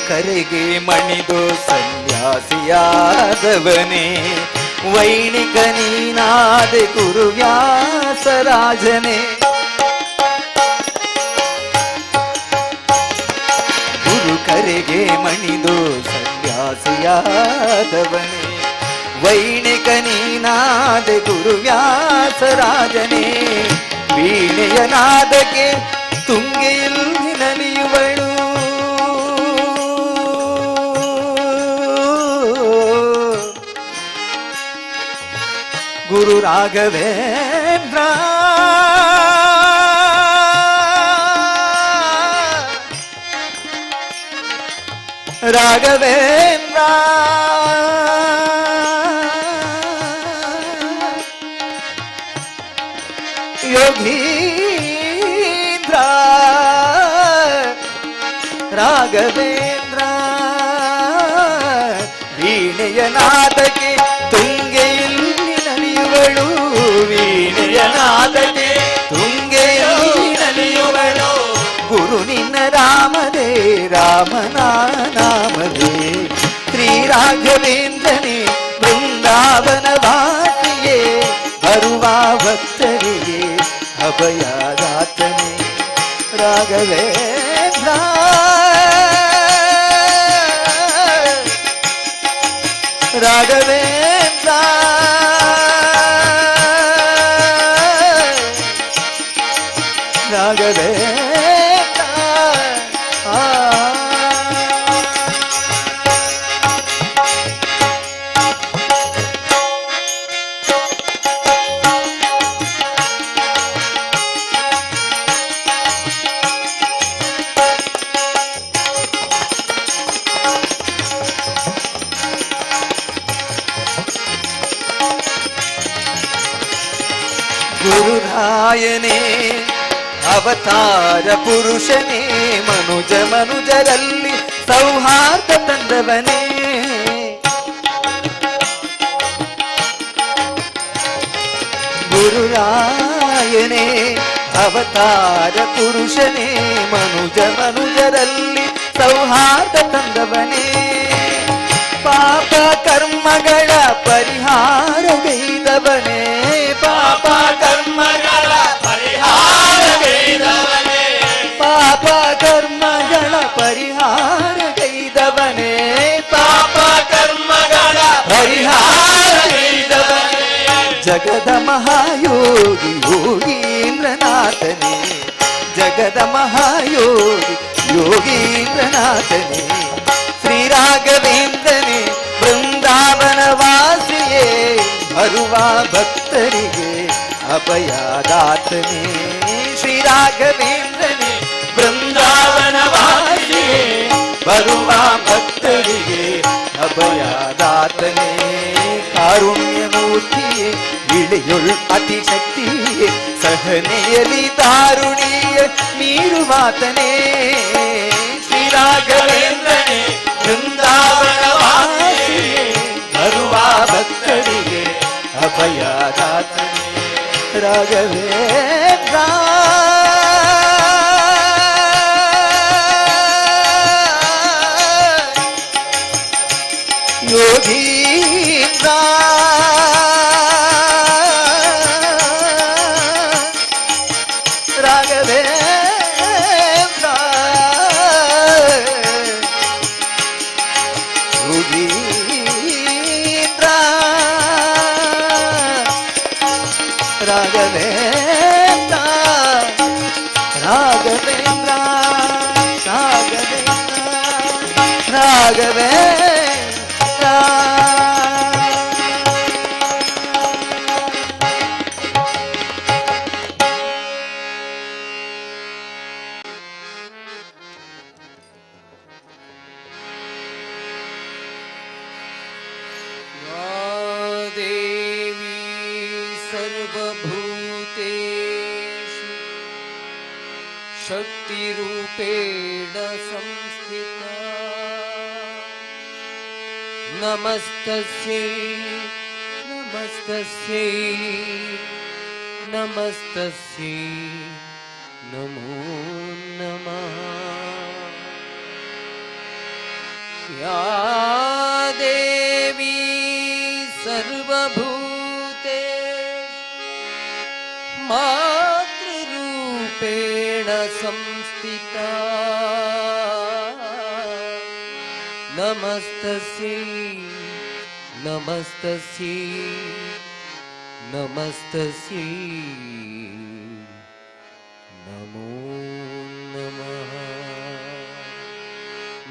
ಕರೆಗೆ ಮಣಿದು ಸನ್ಯಾಸಿಯಾದವನೇ ವೈಣಿಕ ನೀನಾದೆ ಗುರುವ್ಯಾಸರಾಜನೇ ಗುರು ಕರೆಗೆ ಮಣಿದು ಸನ್ಯಾಸಿಯಾದವನೇ ವೈಣಿಕ ನೀನಾದೆ ಗುರುವ್ಯಾಸರಾಜನೇ ವೀಣೆಯ ನಾದಕ್ಕೆ ತುಂಗೆಯಲ್ಲಿ ನಲಿಯುವಳು ಗುರು ರಾಘವೇಂದ್ರ ರಾಘವೇಂದ್ರ ಯೋಗೀಂದ್ರ ರಾಘವೇಂದ್ರ ವೀಣೆಯ ನಾದಕ್ಕೆ ತುಂಗೆಯಲ್ಲಿ ನಲಿಯುವಳು ವೀಣೆಯ ನಾದಕ್ಕೆ ತುಂಗೆಯಲ್ಲಿ ನಲಿಯುವಳು ಗುರು ನಿನ್ನ ರಾಮದೇ ರಾಮನ ನಾಮದೇ ಶ್ರೀ ರಾಘವೇಂದ್ರನೇ ಬೃಂದಾವನ ವಾಸಿಯೇ ಬರುವ ಭಕ್ತರಿಗೆ ಅಭಯದಾತನೇ ರಾಘವೇಂದ್ರ ರಾಘವೇಂದ್ರ ರಾಘವೇಂದ್ರ ಗುರುರಾಯನೇ ಅವತಾರ ಪುರುಷನೇ ಮನುಜರಲ್ಲಿ ಸೌಹಾರ್ದ ತಂದವನೇ ಗುರುರಾಯನೇ ಅವತಾರ ಪುರುಷನೇ ಮನುಜರಲ್ಲಿ ಸೌಹಾರ್ದ ತಂದವನೇ ಪಾಪ ಕರ್ಮಗಳ ಪರಿಹಾರಗೈದವನೇ ಪಾಪ ಕರ್ಮಗಳ ಪರಿಹಾರಗೈದವನೇ ಪಾಪ ಕರ್ಮಗಳ ಪರಿಹಾರಗೈದವನೇ ಪಾಪ ಕರ್ಮಗಳ ಪರಿಹಾರಗೈದವನೇ ಜಗದ ಮಹಾಯೋಗಿ ಯೋಗೀಂದ್ರನಾಥನೇ ಜಗದ ಮಹಾಯೋಗಿ ಯೋಗೀಂದ್ರನಾಥನೇ ಶ್ರೀ ರಾಘವೇಂದ್ರನೇ ಬೃಂದಾವನ ವಾಸಿಯೇ ಬರುವ ಭಕ್ತರಿಗೆ ಅಭಯದಾತನೇ ಶ್ರೀ ರಾಘವೇಂದ್ರನೇ ಬೃಂದಾವನ ವಾಸಿಯೇ ಬರುವ ಭಕ್ತರಿಗೆ ಅಭಯದಾತನೇ ಕಾರುಣ್ಯಮೂರ್ತಿಯೇ ಇಳೆಯೊಳ್ ಅತಿಶಕ್ತಿಯೇ ಸಹನೆಯಲಿ ತಾರುಣಿಯ ಮೀರುವಾತನೇ ಶ್ರೀ ರಾಘವೇಂದ್ರನೇ ಬೃಂದಾವನ ವಾಸಿಯೇ ಬರುವ ಭಕ್ತರಿಗೆ ಅಭಯದಾತನೇ ರಾಘವೇಂದ್ರ ಯೋಗೀಂದ್ರ ರಾಘವೇಂದ್ರ ಯೋಗೀಂದ್ರ ರಾಘವೇಂದ್ರ ರಾಘವೇಂದ್ರ ರಾಘವೇಂದ್ರ ರಾಘವೇಂದ್ರ शक्तिरूपेण संस्थिता नमस्तस्यै नमस्तस्यै नमस्तस्यै नमो नमः या देवी सर्वभूतेषु मातृरूपेण संस्थिता नमस्तस्यै नमस्तस्यै नमस्तस्यै नमो नमः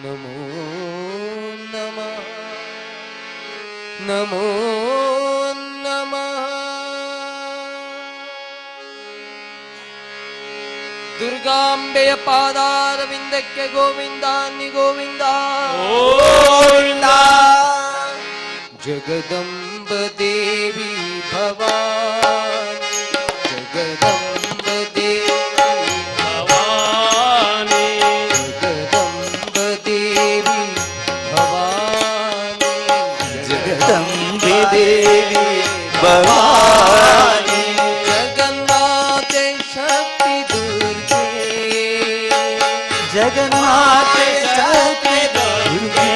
नमो नमः नमो नमः ದುರ್ಗಾಂಬೆಯ ಪಾದಾರವಿಂದಕ್ಕೆ ಗೋವಿಂದ ಅನ್ನಿ ಗೋವಿಂದ ಗೋವಿಂದ ಜಗದಂಬ ದೇವಿ ಭವಾನಿ ಜಗದಂಬ ದೇವಿ ಭವಾನಿ ಜಗದಂಬ ದೇವಿ ಭವಾನಿ ಜಗದಂಬೆ ದೇವಿ ಭವಾನಿ ಜಗನ್ಮಾತೆ ಶಕ್ತಿ ದುರ್ಗೆ ಜಗನ್ಮಾತೆ ಶಕ್ತಿ ದುರ್ಗೆ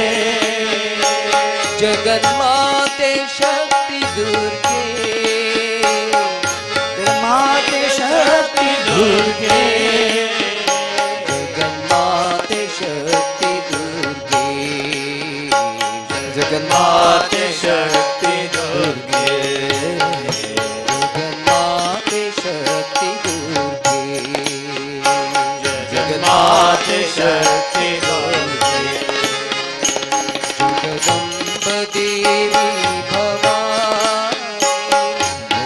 ಜಗನ್ಮಾತೆ ಶಕ್ತಿ ದುರ್ಗೆ ಮಾತೆ ಶಕ್ತಿ ದುರ್ಗೆ ಜಗನ್ಮಾತೆ ಶಕ್ತಿ ದುರ್ಗೆ ಜಗನ್ಮಾತೆ ಶಕ್ತಿ ದುರ್ಗೆ ಜಗನ್ಮಾತೆ ಶಕ್ತಿ ದುರ್ಗೆ ಜಗನ್ಮಾತೆ ಶಕ್ತಿ ದುರ್ಗೆ ಜಗದಂಬ ದೇವಿ ಭವಾನಿ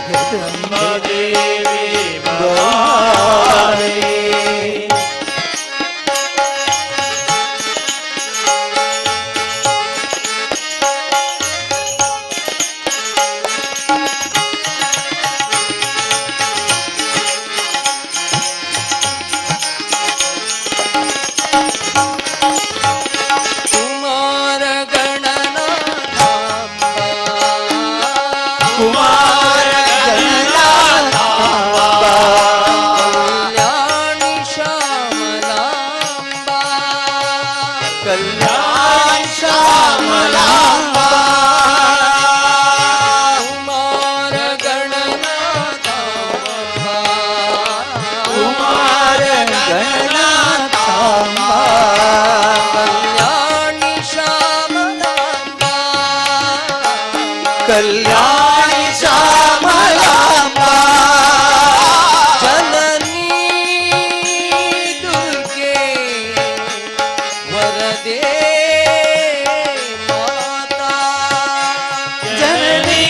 ಜಗದಂಬ ದೇವಿ ಭವಾನಿ ಕುಮಾರ ಗಣನಾಥಾಂಬ ಕುಮಾರ ಗಣನಾಥಾಂಬ ಕಲ್ಯಾಣಿ ಶ್ಯಾಮಲಾಂಬ ಕಲ್ಯಾಣ ಶ್ಯಾಮಲಾಂಬ ಕುಮಾರ ಗಣನಾಥಾಂಬ ಕುಮಾರ ಗಣನಾಥಾಂಬ ಕಲ್ಯಾಣಿ ಶ್ಯಾಮಲಾಂಬ ಕಲ್ಯಾಣಿ ಶ್ಯಾಮಲಾಂಬ ಜನನೀ ದುರ್ಗೆ ವರದೇ ಮಾತಾ ಜನನೀ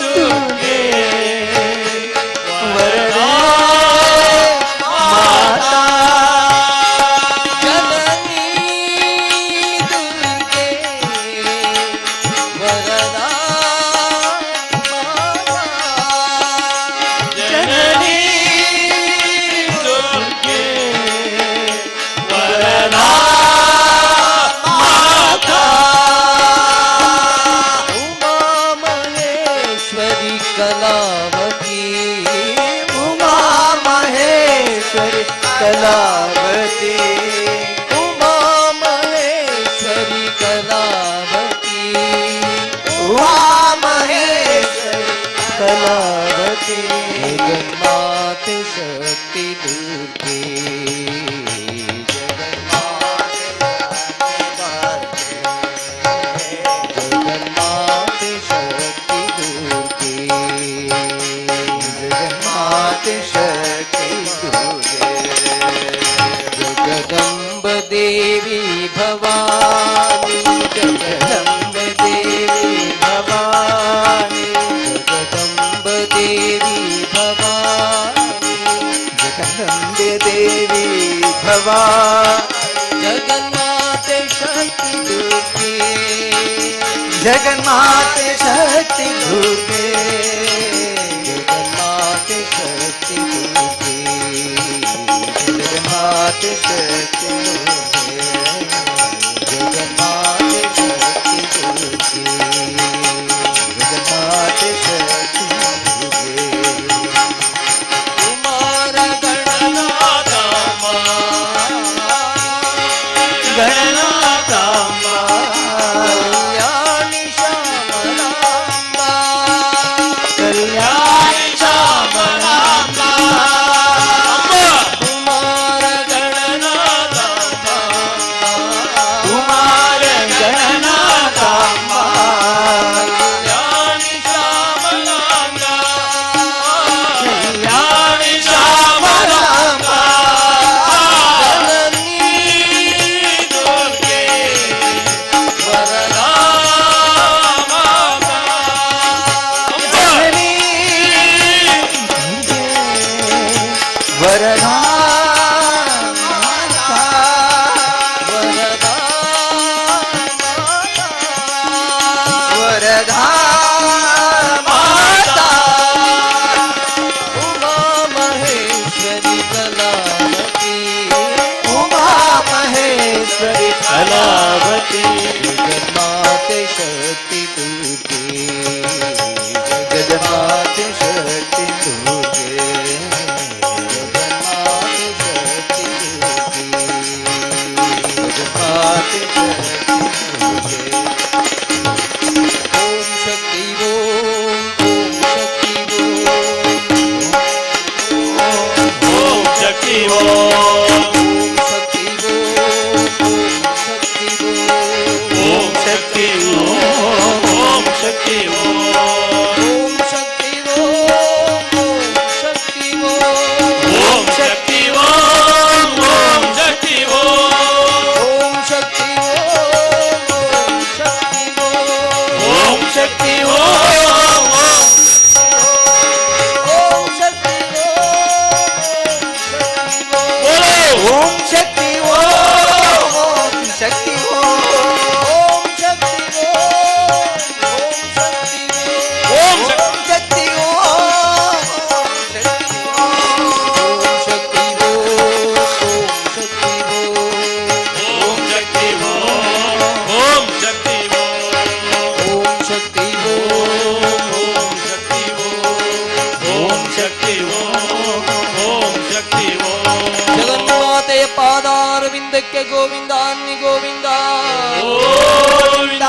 ದುರ್ಗೆ ವರದೇ ಮಾತಾ ಜನನೀ ದುರ್ಗೆ ವರದಾ ಮಾತಾ ಜನನೀ ದುರ್ಗೆ ವರದಾ ಮಾತಾ ಉಮಾ ಮಹೇಶ್ವರಿ ಕಲಾವತಿ ಉಮಾ ಮಹೇಶ್ವರಿ ಕಲಾವತಿ ಉಮಾ ಮಹೇಶ್ವರಿ ಕಲಾವತಿ ಉಮಾ ಮಹೇಶ್ವರಿ ಕಲಾವತಿ ಜಗನ್ಮಾತೆ ಶಕ್ತಿ ದುರ್ಗೆ ಜಗನ್ಮಾತೆ ಶಕ್ತಿ ದುರ್ಗೆ ಜಗನ್ಮಾತೆ ಶಕ್ತಿ ದುರ್ಗೆ ಜಗದಂಬ ದೇವಿ ಭವಾನಿ ಜಗದಂಬ ದೇವಿ ಭವಾನಿ ಜಗದಂಬ ದೇವಿ ಭವಾನಿ ಜಗದಂಬೆ ದೇವಿ ಭವಾನಿ ಜಗನ್ಮಾತೆ ಶಕ್ತಿ ದುರ್ಗೆ ಜಗನ್ಮಾತೆ ಶಕ್ತಿ ದುರ್ಗೆ ಜಗನ್ಮಾತೆ ಶಕ್ತಿ ದುರ್ಗೆ ಜಗನ್ಮಾತೆ ಶಕ್ತಿ ದುರ್ಗೆ ಜಗನ್ಮಾತೆ ಶಕ್ತಿ ದುರ್ಗೆ ಜಗನ್ಮಾತೆ ಶಕ್ತಿ ದುರ್ಗೆ ಕುಮಾರ ಗಣನಾಥಾಂಬ ಗಣನಾಥಾಂಬ ಕಲ್ಯಾಣಿ ಶ್ಯಾಮಲಾಂಬ ಕಲ್ಯಾಣ शक्ति दुर्गे जगन्माते शक्ति दुर्गे जगन्माते शक्ति दुर्गे जगन्माते शक्ति दुर्गे ओम शक्ति ओम शक्ति ओम शक्ति ओम शक्ति ओम शक्ति ओम शक्ति ओम शक्ति ओम शक्ति ओम शक्ति ओम शक्ति ओम शक्ति ओम शक्ति ओम शक्ति ओम शक्ति ओम शक्ति ओम शक्ति ओम शक्ति ओम शक्ति ओम शक्ति जगन्माते पादारविंदಕ್ಕೆ ಗೋವಿಂದ ಅನ್ನಿ ಗೋವಿಂದ ಗೋವಿಂದ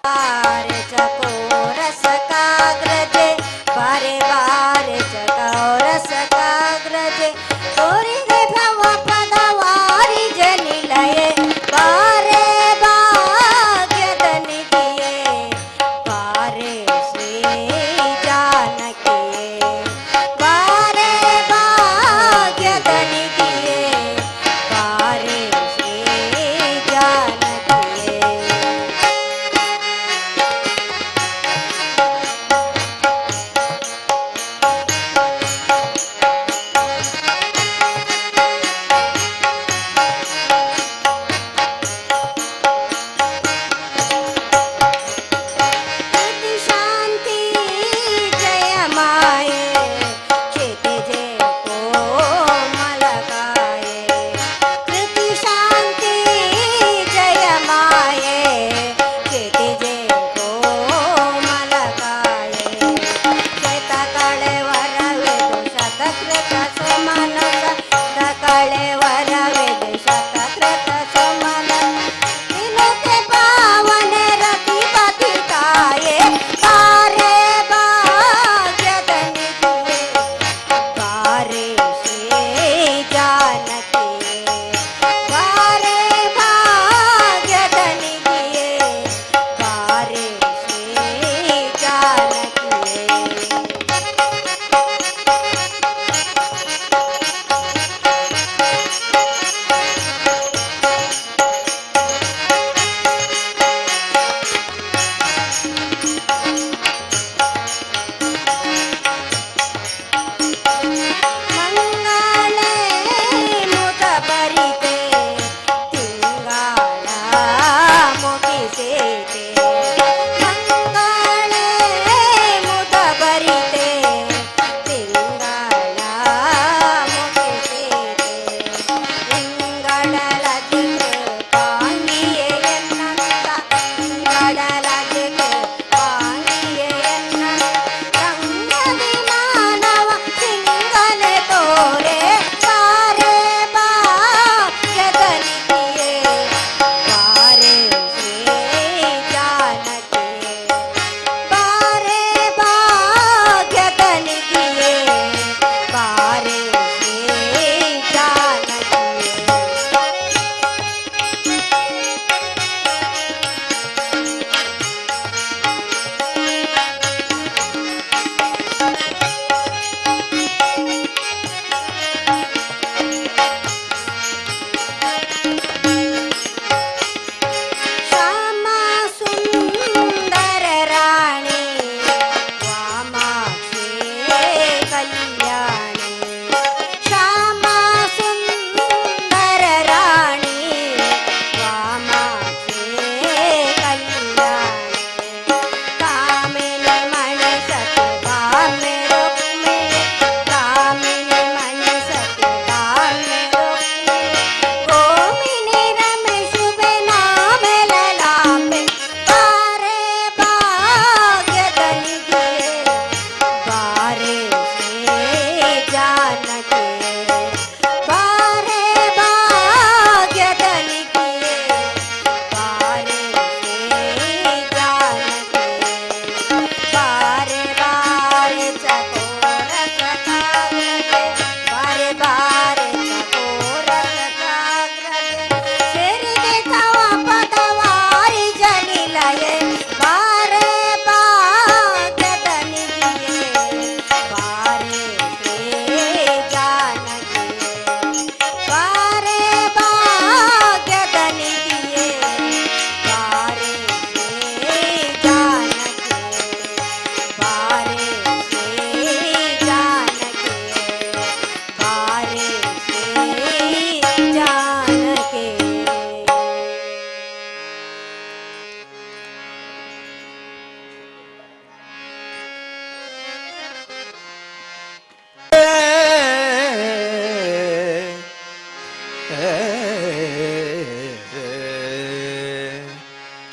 बारे चकोरस काग्रजे बारे बारे चकोरस काग्रजे तोरी गे भव पदवारी जनिलये बारे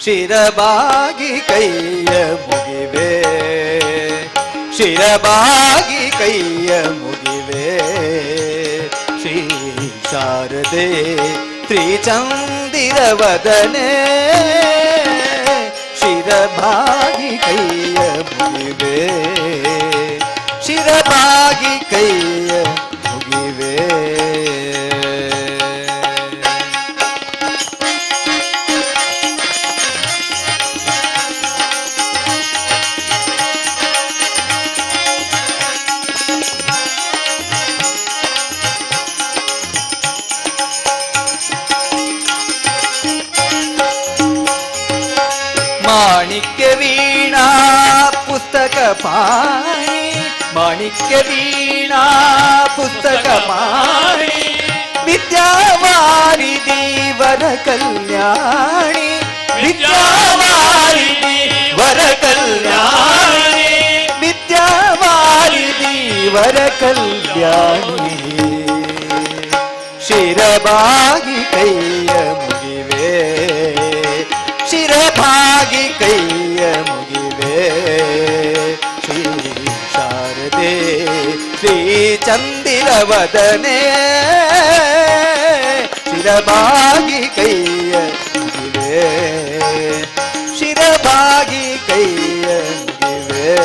ಶಿರಬಾಗಿ ಕೈಯ ಮುಗಿವೆ ಶಿರಬಾಗಿ ಕೈಯ ಮುಗಿವೆ ಶ್ರೀ ಶಾರದೆ ತ್ರಿಚಂದಿರ ವದನೆ ಶಿರಬಾಗಿ ಕೈಯ ಮುಗಿವೆ ಶಿರಬಾಗಿ ಕೈಯ ಮುಗಿವೆ ಮಾಣಿಕ್ಯ ವೀಣಾ ಪುಸ್ತಕ ಪಾಣಿ ಮಾಣಿಕ್ಯ ವೀಣಾ ಪುಸ್ತಕ ಪಾಣಿ ವಿದ್ಯಾವಾರಿಧಿ ವರ ಕಲ್ಯಾಣಿ ವಿದ್ಯಾವಾರಿಧಿ ವರ ಕಲ್ಯಾಣಿ ವಿದ್ಯಾವಾರಿಧಿ ವರ ಕಲ್ಯಾಣಿ ಶಿರಬಾಗಿ ಕೈಯ ಮುಗಿವೆ ಶಿರಭಾಗಿ ಕೈಯ ಮುಗಿವೆ ಶ್ರೀ ಶಾರದೆ ಶ್ರೀ ಚಂದಿರ ವದನೆ ಶಿರಭಾಗಿ ಕೈಯ ಮುಗಿವೆ ಶಿರಭಾಗಿ ಕೈಯ ಮುಗಿವೆ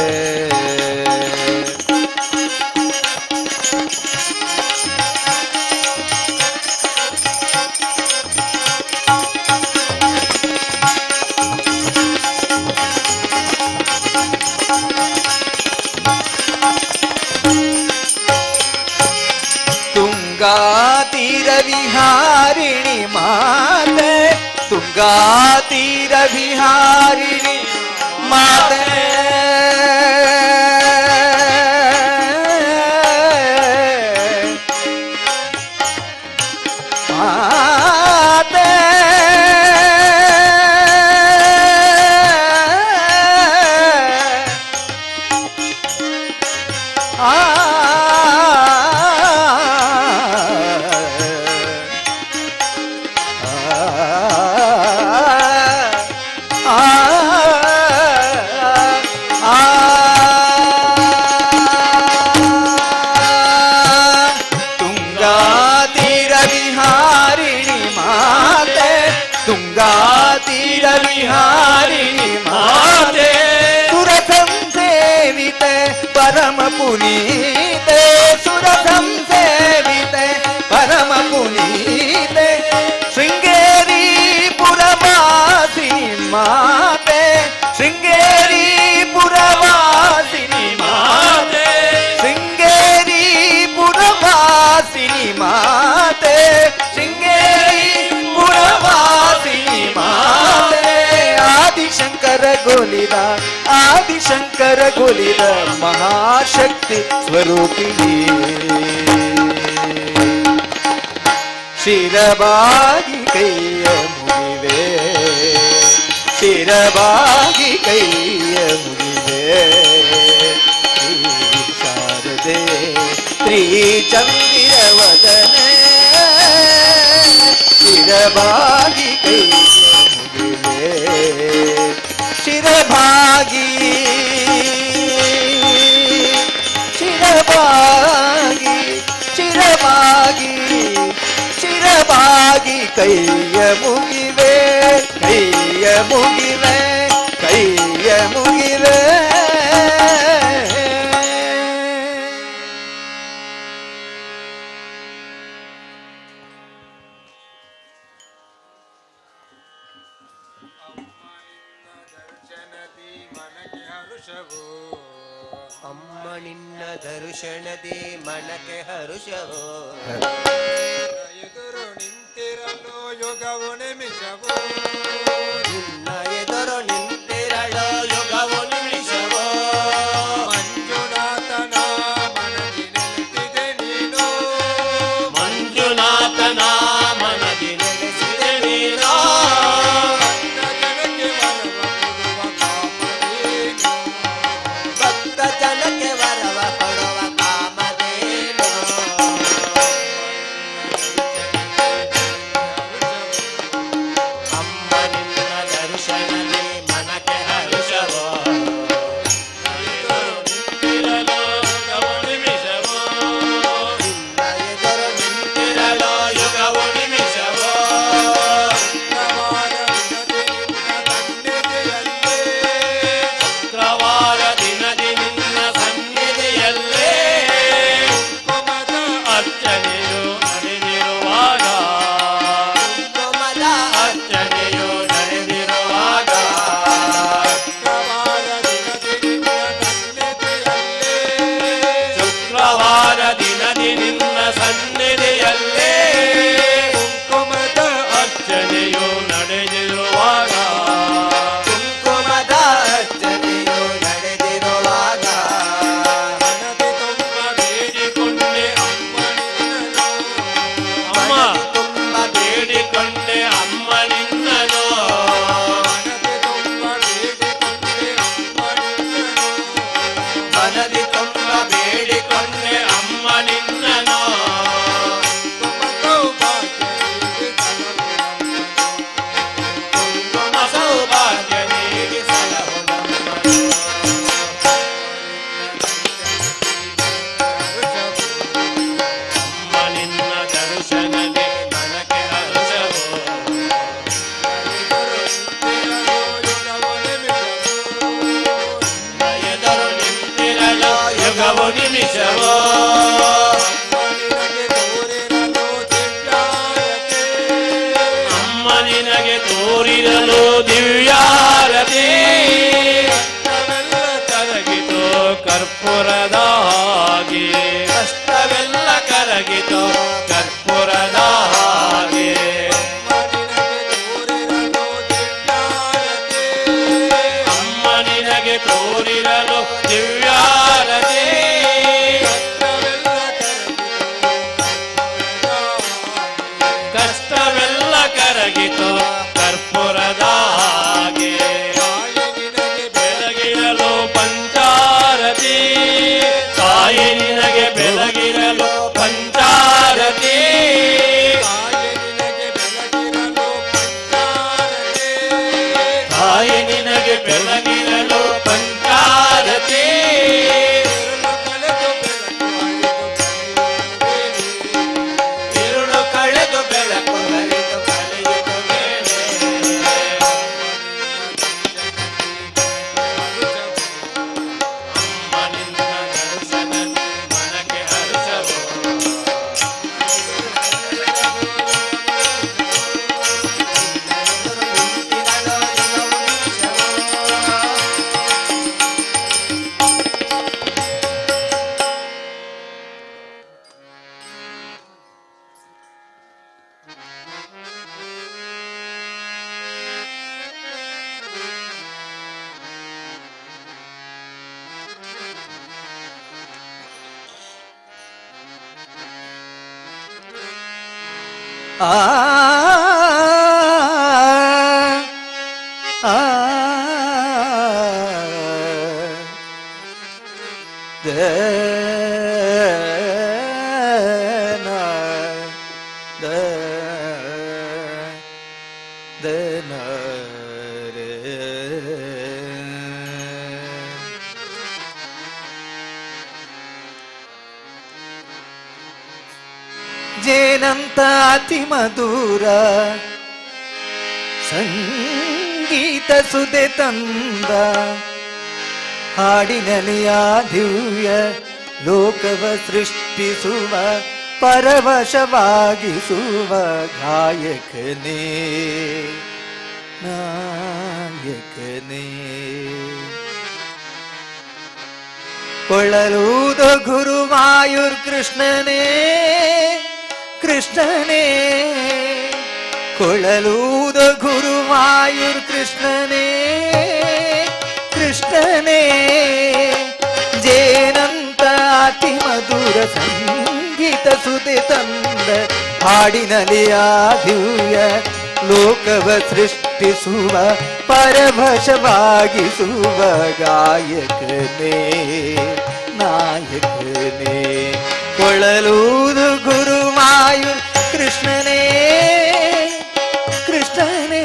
ತುಂಗಾತೀರ ವಿಹಾರಿಣಿ ಮಾತೆ ತುಂಗಾತೀರ ವಿಹಾರಿಣಿ ಮಾತೆ ಮಾತೆ ತುಂಗಾತೀರ ವಿಹಾರಿಣಿ ಮಾತೆ ಸುರಸಂಸೇವಿತೆ ಪರಮ ಪುನೀತೆ ಸುರಸಂಸೇವಿತೆ ಪರಮ ಪುನೀತೆ ಶೃಂಗೇರಿ ಪುರವಾಸಿನಿ ಮಾತೆ ಶೃಂಗೇರಿ ಪುರವಾಸಿನಿ ಮಾತೆ ಶೃಂಗೇರಿ ಪುರವಾಸಿನಿ ಮಾತೆ ಶೃಂಗೇರಿ ಪುರವಾಸಿನಿ ಮಾತೆ ಆದಿಶಂಕರ ಗೋಲಿದ ಮಹಾಶಕ್ತಿ ಸ್ವರೂಪಿಣಿ ಶಿರಬಾಗಿ ಕೈಯ ಮುಗಿವೆ ಶಿರಬಾಗಿ ಕೈಯ ಮುಗಿವೆ ಶಾರದೆ ತ್ರಿಚಂದಿರ ವದನೆ ಶಿರಬಾಗಿ ಕೈಯ ಮುಗಿವೆ ಶಿರಭಾಗಿ ಶಿರಭಾಗಿ ಶಿರಭಾಗಿ ಶಿರಭಾಗಿ ಕೈಯ ಮುಗಿವೆ ಕೈಯ ಮುಗಿವೆ ಕೈಯ ಮುಗಿವೆ ಅಮ್ಮ ನಿನ್ನ ದರ್ಶನದಿ ಮನಕ್ಕೆ ಹರುಷವೋ ಎದುರು ನಿಂತಿರಲು ಯುಗವು ನಿಮಿಷವು ನಿನ್ನ ಎದುರು ನಿಂತಿರಳೋ ಯುಗವು ನಿಮಿಷವೋ ಮಂಜುನಾಥನ ಮನದಿ ನೆಲೆಸಿದೆ ನೀನು ಮಂಜುನಾಥನ ಮನದಿ ನೆಲೆಸಿದೆ ನೀನು ಭಕ್ತ ಜನಕ್ಕೆ ವರವ ಕೊಡುವ ಕಾಮಧೇನು. ಭಕ್ತ ಜನಕ್ಕೆ ವರವ ಕೊಡುವ ಕಾಮಧೇನು ಅಮ್ಮ ನಿಮಿಷವೋ ಅಮ್ಮ ನಿನಗೆ ತೋರಿರಲು ಅಮ್ಮ ನಿನಗೆ ತೋರಿರಲು ದಿವ್ಯಾರತಿ ದಿವ್ಯಾರತಿ ಕರಗಿತು ಕರ್ಪೂರದ ಹಾಗೆ ಕಷ್ಟವೆಲ್ಲ ಕರಗಿತು ಕರ್ಪೂರದ ಹಾಗೆ ಅಮ್ಮ ನಿನಗೆ ತೋರಿರಲು ದಿವ್ಯಾರತಿ ಕಷ್ಟವೆಲ್ಲ ಕರಗಿತು ಕರ್ಪೂರದ ಹಾಗೆ ಬೆಳಗಿರಲು ಪಂಚಾರತಿ ತಾಯಿ ನಿನಗೆ ಬೆಳಗಿರಲು ಪಂಚಾರತಿ ತಾಯಿ ನಿನಗೆ ಬೆಳಗಿರಲು ಪಂಚಾರತಿ ഇരുಳು ಕಳೆದು ಬೆಳಕು ಹರಿದು ಕಳೆಯುವುದು ಮೇಲೆ ಅಮ್ಮ ನಿನ್ನ ದರ್ಶನ ಮನಕ್ಕೆ ಹರ್ಷವು ಆ ಆ ಜೇನಂತ ಅತಿ ಮಧುರ ಸಂಗೀತ ಸುದೆ ತಂದ ಹಾಡಿನಲ್ಲಿ ಆ ದಿವ್ಯ ಲೋಕವ ಸೃಷ್ಟಿಸುವ ಪರವಶವಾಗಿಸುವ ಗಾಯಕನೇ ನಾಯಕನೇ ಕೊಳ್ಳಲೂದ ಗುರುವಾಯೂರ್ ಕೃಷ್ಣನೇ ಕೃಷ್ಣನೇ ಕೊಳ್ಳಲೂದ ಗುರುವಾಯೂರ್ ಕೃಷ್ಣನೇ ಕೃಷ್ಣನೇ ಜೇನಂತ ಅತಿ ಮಧುರ ಸಂಗೀತ ಸುದೆ ತಂದ ಹಾಡಿನಲ್ಲಿ ಆ ದಿವ್ಯ ಲೋಕವ ಸೃಷ್ಟಿಸುವ ಪರವಶವಾಗಿಸುವ ಗಾಯಕನೇ ನಾಯಕನೇ ಕೊಳ್ಳಲೂದು ಗುರುವಾಯೂರ್ ಕೃಷ್ಣನೇ ಕೃಷ್ಣನೇ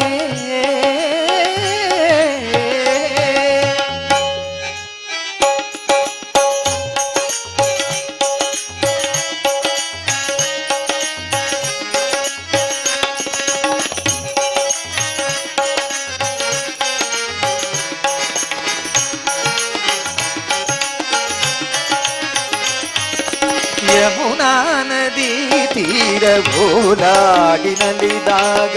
ಯಮುನಾ ನದಿ ತೀರ ಓಲಾಡಿನಲ್ಲಿದ್ದಾಗ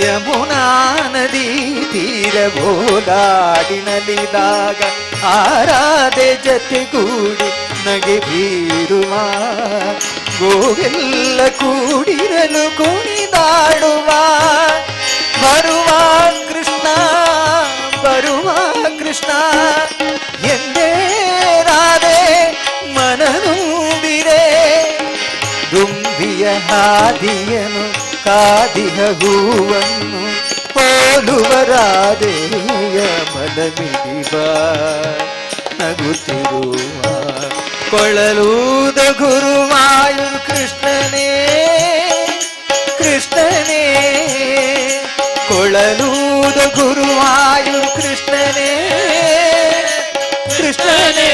ಯಮುನಾ ನದಿ ತೀರ ಓಲಾಡಿನಲ್ಲಿದ್ದಾಗ ಆರಾಧೆ ಜತೆಗೂಡಿ ನಗೆ ಬೀರುವ ಗೋವೆಲ್ಲ ಕೂಡಿರಲು ಕುಣಿದಾಡುವ ಬರುವ ಕೃಷ್ಣ ಬರುವ ಕೃಷ್ಣ ಎಂದೇ ರಾಧೆ ಮನನುಂಬಿರೆ ದುಂಬಿಯ ಹಾದಿಯನು ಕಾದಿಹ ಹೂವನ್ನು ಹೋಲುವ ರಾಧೆಯ ಮನಮಿಡಿವ ನಗುತ್ತಿರುವ ಕೊಳ್ಳಲೂದ ಗುರುವಾಯೂರ್ ಕೃಷ್ಣನೇ ಕೃಷ್ಣನೇ ಕೊಳ್ಳಲೂದ ಗುರುವಾಯೂರ್ ಕೃಷ್ಣನೇ ಕೃಷ್ಣನೇ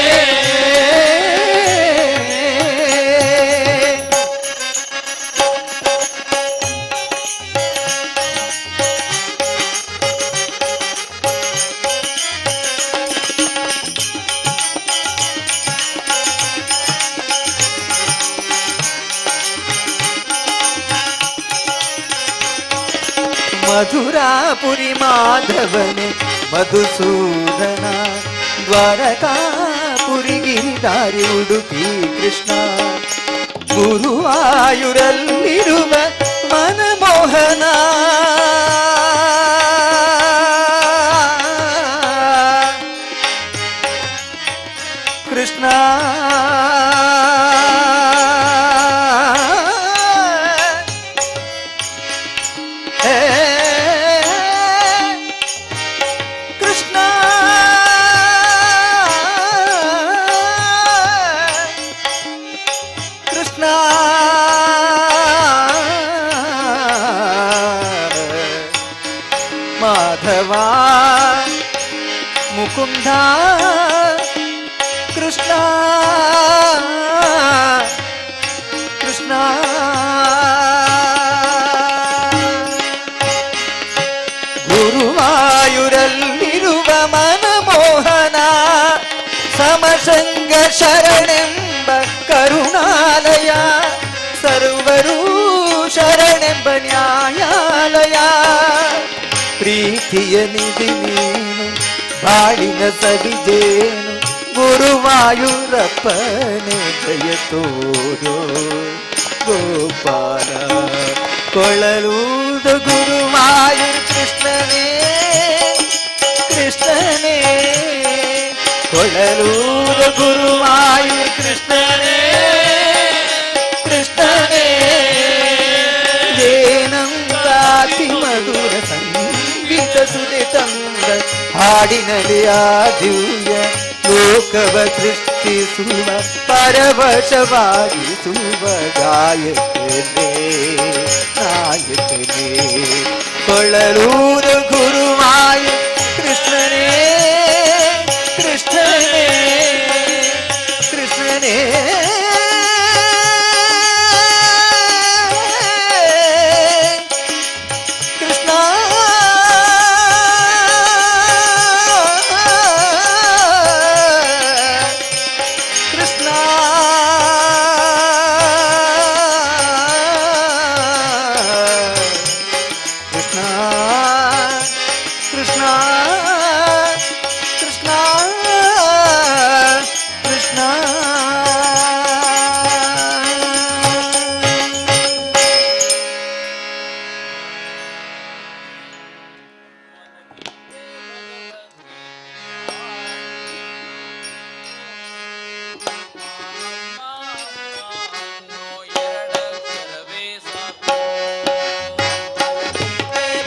ಮಧುರಾಪುರಿ ಮಾಧವನೆ ಮಧುಸೂದನ, ದ್ವಾರಕಾಪುರಿ ಗಿರಿಧಾರಿ ಉಡುಪಿ ಕೃಷ್ಣ, ಗುರುವಾಯೂರಲ್ಲಿರುವ ಮನಮೋಹನ, ಕೃಷ್ಣ ಕೃಷ್ಣ ಕೃಷ್ಣ ಮಾಧವ ಮುಕುಂದ ಕೃಷ್ಣ ಕೃಷ್ಣ ಗುರುವಾಯೂರಲ್ಲಿರುವ ಮನಮೋಹನ, ಸಮಸಂಗ ಶರಣೆಂಬ ಕರುಣಾಲಯ, ಸರ್ವರೂ ಶರಣೆಂಬ ನ್ಯಾಯಾಲಯ, ಪ್ರೀತಿಯ ನಿಧಿ ನೀನು ಬಾಳಿನ ಸವಿಜೇನು, ಗುರುವಾಯೂರಪ್ಪನೇ ದಯ ತೋರೋ ಗೋಪಾಲ, ಕೊಳಲೂದ ಗುರುವಾಯೂರ್ ಕೃಷ್ಣನೇ ಕೃಷ್ಣನೇ, ಕೊಳಲೂದ ಗುರುವಾಯೂರ್ ಕೃಷ್ಣನೇ ಕೃಷ್ಣನೇ, ಏನಂತಾತಿ ಮಧುರ ಸಂಗೀತ ಸುದೆ ತಂದ ಹಾಡಿನಲ್ಲಿ ಆ ದಿವ್ಯ ಲೋಕವ ಸೃಷ್ಟಿಸುವ ಪರವಶವಾಗಿಸುವ ಗಾಯಕನೇ ನಾಯಕನೇ, ಕೊಳಲೂರ ಗುರುವಾಯೂರ್ ಕೃಷ್ಣನೇ ಕೃಷ್ಣನೇ ಕೃಷ್ಣನೇ, ಕೃಷ್ಣ ಕೃಷ್ಣ ಕೃಷ್ಣ ಕೃಷ್ಣ ಕೃಷ್ಣ ಕೃಷ್ಣ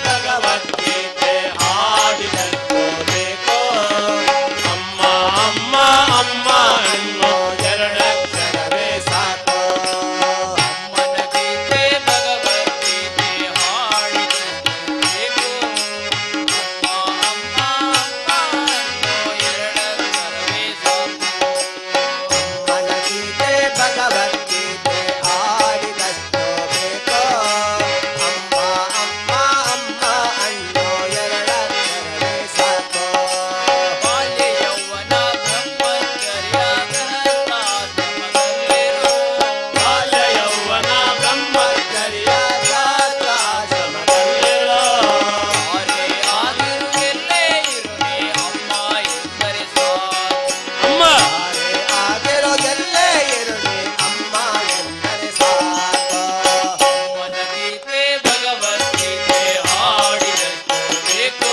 ಭಗವದ್ಗೀತೆ ಹಾಡಿದಷ್ಟು ಬೇಕೋ, ಅಮ್ಮ ಅಮ್ಮ ಅಮ್ಮ ಅನ್ನೋ ಎರಡಕ್ಷರವೇ ಸಾಕು. ಅಮ್ಮನ ಗೀತೆ ಭಗವದ್ಗೀತೆ ಹಾಡಿದಷ್ಟು ಬೇಕೋ, ಅಮ್ಮ ಅಮ್ಮ ಅನ್ನೋ ಎರಡಕ್ಷರವೇ ಸಾಕು. ಮನಗೀತೆ ಭಗವದ್ಗೀತೆ ಆಡಿದಷ್ಟು ಬೇಕೋ, ಅಮ್ಮ ಅಮ್ಮ ಅಮ್ಮ ಅನ್ನೋ ಎರಡಕ್ಷರವೇ ಸಾಕು. ಬಾಲ್ಯ ಯೌವನ ಬ್ರಹ್ಮಚರ್ಯಾಶ್ರಮದಲ್ಲಿರೋ, ಬಾಲ್ಯ ಯೌವನ ಬ್ರಹ್ಮಚರ್ಯ ಆಶ್ರಮದಲ್ಲಿರೋ, ಆರೆ ಆಗಿರು ಎಲ್ಲೇ ಇರುವೆ ಅಮ್ಮ ಎಂದರೆ ಸಾಕು. ಅಮ್ಮ ಆರೆ ಆಗಿರೋ ಎಲ್ಲೇ ಇರುವೆ ಅಮ್ಮ ಎಂದರೆ ಸಾಕು. ಅಮ್ಮನ ಗೀತೆ ಭಗವದ್ಗೀತೆ ಹಾಡಿದಷ್ಟು ಬೇಕೋ,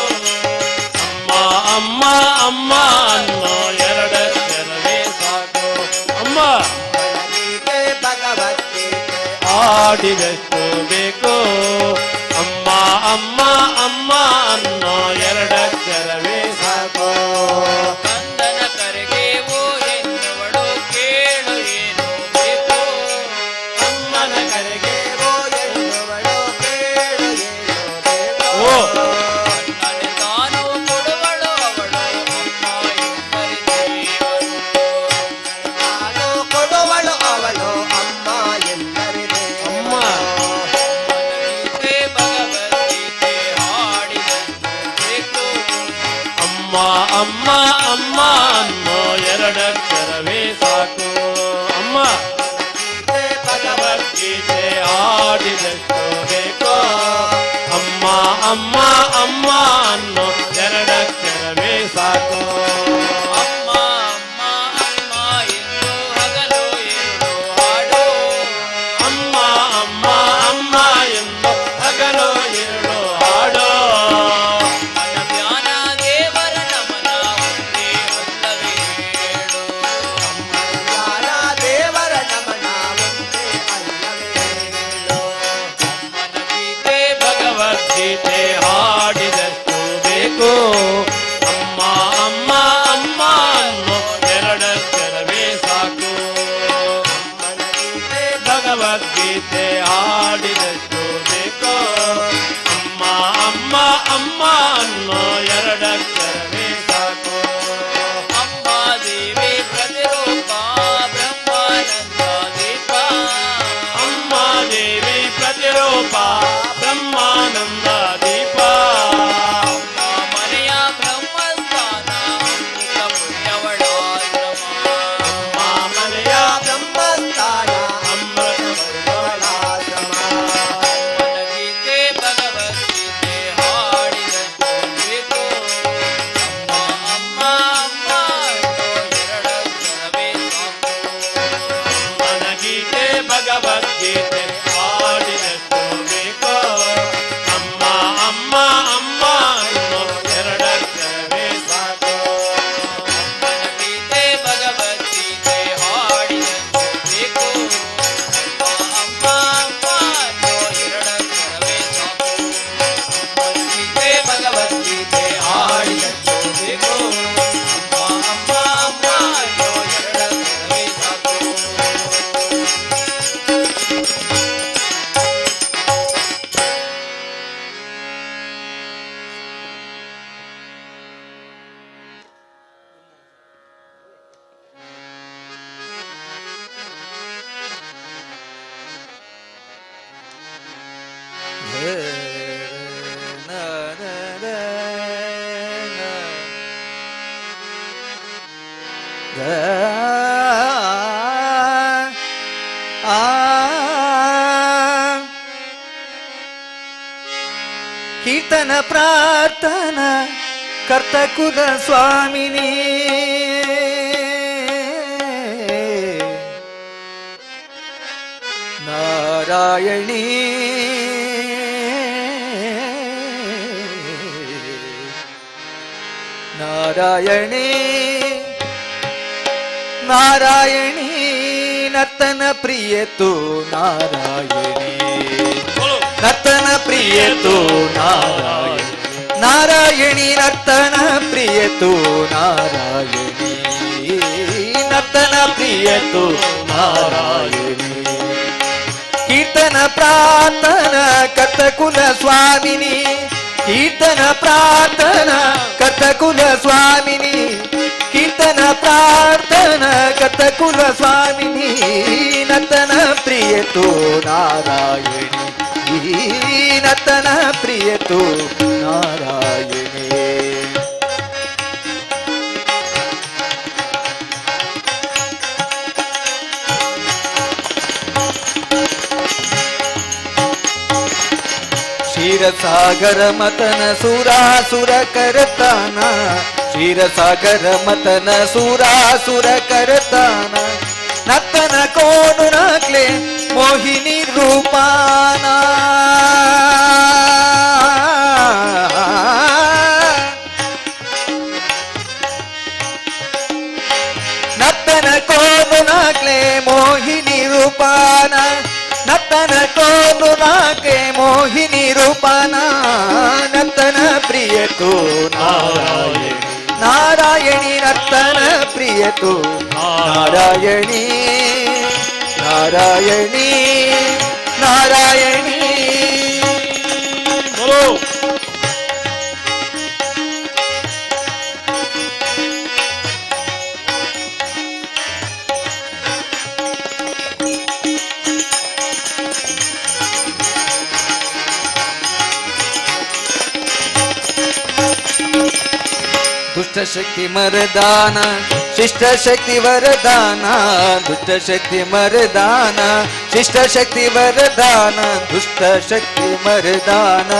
ಅಮ್ಮ ಅಮ್ಮ ಅಮ್ಮ ಅನ್ನೋ ಎರಡಕ್ಷರವೇ ಸಾಕು. ಅಮ್ಮ ಮನಗೀತೆ ಭಗವದ್ಗೀತೆ ಹಾಡಿದಷ್ಟು ಬೇಕೋ, ಅಮ್ಮ ಅಮ್ಮ ಅಮ್ಮ ಅನ್ನೋ ಎರಡಕ್ಷರವೇ ಸಾಕು. ಕಂದನ ಕರೆಗೆ ಓ ಎನ್ನುವಳು ಕೇಳು ಏನು ಬೇಕು. ಅಮ್ಮನ ಕರೆಗೆ ಓ ಎನ್ನುವಳು ಕೇಳು ಏನು ಬೇಕೋ. ಓ ನನ್ನೆ ತಾನು ಕೊಡುವಳು ಅವಳು ಅಮ್ಮ ಎಂದರೆ ದೇವರು. ನಾನು ಕೊಡುವಳು ಅವಳು ಅಮ್ಮ ಎಂದರೆ ಅಮ್ಮ ಗೀತೆ ಭಗವದ್ಗೀತೆ ಹಾಡಿದಷ್ಟು ಬೇಕು. ಅಮ್ಮ ಅಮ್ಮ ಅಮ್ಮ ಅನ್ನೋ ಎರಡಕ್ಷರವೇ ಸಾಕು. ಅಮ್ಮ ಗೀತೆ ಭಗವದ್ಗೀತೆ ಭಗವದ್ಗೀತೆ ಹಾಡಿದಷ್ಟು ಬೇಕೋ, ಅಮ್ಮ ಅಮ್ಮ ಅಮ್ಮ ಅನ್ನೋ ಎರಡಕ್ಷರವೇ ಸಾಕು. ಅಮ್ಮ ಅಮ್ಮ ಅಮ್ಮ ಎಂದು ಹಗಲು ಇರುಳು ಹಾಡು. ಅಮ್ಮ ಅಮ್ಮ ಅಮ್ಮ ಎಂದು ಹಗಲು ಇರುಳು ಹಾಡು. ಮನ ಧ್ಯಾನ ದೇವರ ನಮನ ಒಂದೇ ಅಲ್ಲವೇ ಹೇಳು. ಜ್ಞಾನ ದೇವರ ನಮನ ಒಂದೇ ಅಲ್ಲವೇ ಹೇಳು. ಅಮ್ಮನ ಗೀತೆ ಭಗವದ್ಗೀತೆ ಹಾಡಿದಷ್ಟು ಬೇಕು. ಅಮ್ಮ ಅಮ್ಮ ಅಮ್ಮ ಅನ್ನೋ ಎರಡಕ್ಷರವೇ ಸಾಕು. ಅಮ್ಮನ ಗೀತೆ ಭಗವದ್ಗೀತೆ ಹಾಡಿದಷ್ಟು ಬೇಕು. ಅಮ್ಮ ಅಮ್ಮ ಅಮ್ಮ ಅನ್ನೋ ಎರಡಕ್ಷರವೇ ಸಾಕು. ಅಮ್ಮ ದೇವಿ ಪ್ರತಿರೂಪ ಬ್ರಹ್ಮಾನಂದ ದೀಪ. ಅಮ್ಮ ದೇವಿ ಪ್ರತಿರೂಪ ಬ್ರಹ್ಮಾನಂದ ದೀಪ. ಅಮ್ಮ ಮನೆಯ ಬ್ರಹ್ಮಸ್ಥಾನ ಅಮೃತ ಪುಣ್ಯವಳ ಆಶ್ರಮ. ಅಮ್ಮ ಮನೆಯ ಬ್ರಹ್ಮಸ್ಥಾನ ಅಮೃತ ಅಮೃತವನಾಶ್ರಮ. ಅಮ್ಮನ ಗೀತೆ ಭಗವದ್ಗೀತೆ ಹಾಡಿದಷ್ಟು ಬೇಕು. ಅಮ್ಮ ಅಮ್ಮ ಅಮ್ಮ ಅನ್ನೋ ಎರಡಕ್ಷರವೇ ಸಾಕು. ಅಮ್ಮನ ಗೀತೆ ಭಗವದ್ಗೀತೆ ಹಾಡಿದಷ್ಟು ಬೇಕು. ಅಮ್ಮ ಅಮ್ಮ ಅಮ್ಮ ಅನ್ನೋ ಎರಡಕ್ಷರವೇ ಸಾಕು. ಅಮ್ಮನ ಗೀತೆ ಭಗವದ್ಗೀತೆ ಹಾಡಿದಷ್ಟು ಬೇಕು. ಅಮ್ಮ ಅಮ್ಮ ಅನ್ನೋ ಎರಡಕ್ಷರವೇ ಸಾಕು. ಅಮ್ಮನ ಗೀತೆ ಭಗವದ್ಗೀತೆ ಹಾಡಿದಷ್ಟು ಬೇಕು. ಅಮ್ಮ ಅಮ್ಮ ಅನ್ನೋ ಎರಡಕ್ಷರವೇ ಸಾಕು. ಕೀರ್ತನ ಪ್ರಾರ್ಥನ ಕರ್ತಕುಲ ಸ್ವಾಮಿನಿ ನಾರಾಯಣಿ ನಾರಾಯಣಿ ನಾರಾಯಣಿ ನರ್ತನ ಪ್ರಿಯತು ನಾರಾಯಣಿ ನರ್ತನ ಪ್ರಿಯತು ನಾರಾಯಣಿ ನಾರಾಯಣಿ ನರ್ತನ ಪ್ರಿಯತು ನಾರಾಯಣಿ ನರ್ತನ ಪ್ರಿಯತು ನಾರಾಯಣಿ ಕೀರ್ತನ ಪ್ರಾರ್ಥನ ಕರ್ತಕುಲ ಸ್ವಾಮಿನಿ ಕೀರ್ತನ ಪ್ರಾರ್ಥನ ಕರ್ತಕುಲ ಸ್ವಾಮಿನಿ ಕೀರ್ತನ ಪ್ರಾರ್ಥನ ಕರ್ತಕುಲ ಸ್ವಾಮಿನಿ ನರ್ತನ ಪ್ರಿಯತು ನಾರಾಯಣಿ ನರ್ತನ ಪ್ರಿಯತು ನಾರಾಯಣಿ ಕ್ಷೀರಸಾಗರ ಮತನ ಸುರಾಸುರ ಕರತಾನ ಕ್ಷೀರಸಾಗರ ಮತನ ಸುರಾಸುರ ಕರತಾನ ನರ್ತನ ಕೋನು ನಕ್ಲೆ ಮೋಹಿನಿ ರೂಪಾನ ನರ್ತನ ಕೋನು ನಕ್ಲೆ ಮೋಹಿನಿ ರೂಪಾನ ನರ್ತನ ಕೋನು ನಾಕೆ ಮೋಹಿನಿ ರೂಪನ ನರ್ತನ ಪ್ರಿಯತು ನಾರಾಯಣಿ ನಾರಾಯಣಿ ನರ್ತನ ಪ್ರಿಯತು ನಾರಾಯಣಿ ನಾರಾಯಣಿ ನಾರಾಯಣಿ दुष्ट शक्ति मरदाना शिष्ट शक्ति वरदाना दुष्ट शक्ति मरदाना शिष्ट शक्ति वरदाना दुष्ट शक्ति मरदाना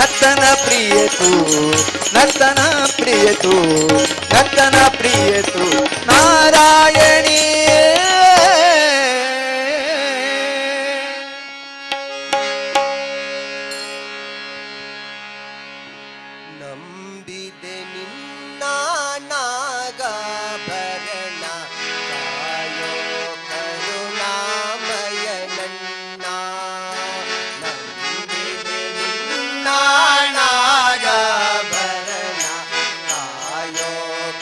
ನರ್ತನ ಪ್ರಿಯತು ನರ್ತನ ಪ್ರಿಯತು ನರ್ತನ ಪ್ರಿಯತು ನಾರಾಯಣಿ ನಂಬಿದೆ ನಿನ್ನ ನಾಗಾಭರಣ ಕಾಯೋ ಕರುಣಾಮಯ ನನ್ನ ನಂಬಿದೆ ನಿನ್ನ ನಾಗಾಭರಣ ಕಾಯೋ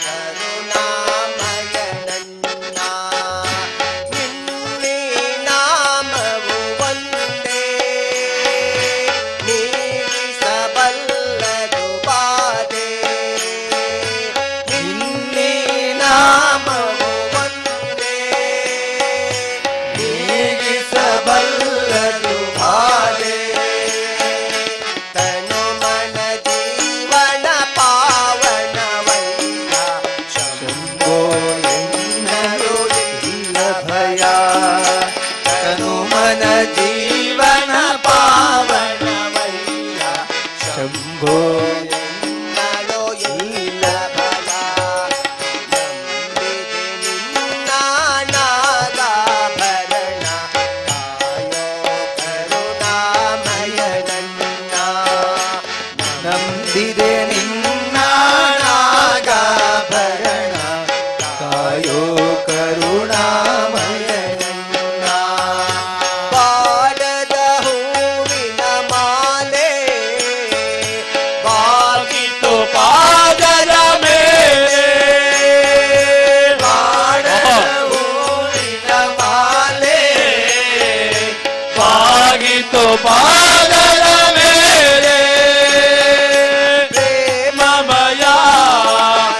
ಕರುಣಾಮಯ ನನ್ನ ನಿನ್ನೆ ನಾಮವು ಒಂದೇ ನೀಗಿಸಬಲ್ಲದು ಬಾಧೆ ನಿನ್ನೆ ನಾಮವು ಒಂದೇ ನೀಗಿಸಬಲ್ಲದು ಬಾಧೆ ತನು ಮನ ಜೀವನ ಪಾವನವಯ್ಯ ಶಂಭೋ ಎನ್ನಲು ಇಲ್ಲ ಭಯ ತನು ಮನ ಜೀವನ ಪಾವನವಯ್ಯ ಶಂಭೋ ಎನ್ನಲು ಇಲ್ಲ ಭಯ ನಂಬಿದೆ ನಿನ್ನ ನಾಗಾಭರಣ ಕಾಯೋ ಕರುಣಾಮಯ ನನ್ನ ನಂಬಿದೆ ನಿನ್ನ ನಾಗಾಭರಣ ಕಾಯೋ ಕರುಣಾಮಯ ನನ್ನ ಬಾಡದ ಹೂವಿನ ಮಾಲೆ ಬಾಗಿತು ಪಾದದ ಮೇಲೆ ಬಾಡದ ಹೂವಿನ ಮಾಲೆ ಬಾಗಿತು ಪಾದದ ಮೇಲೆ ಪ್ರೇಮಮಯ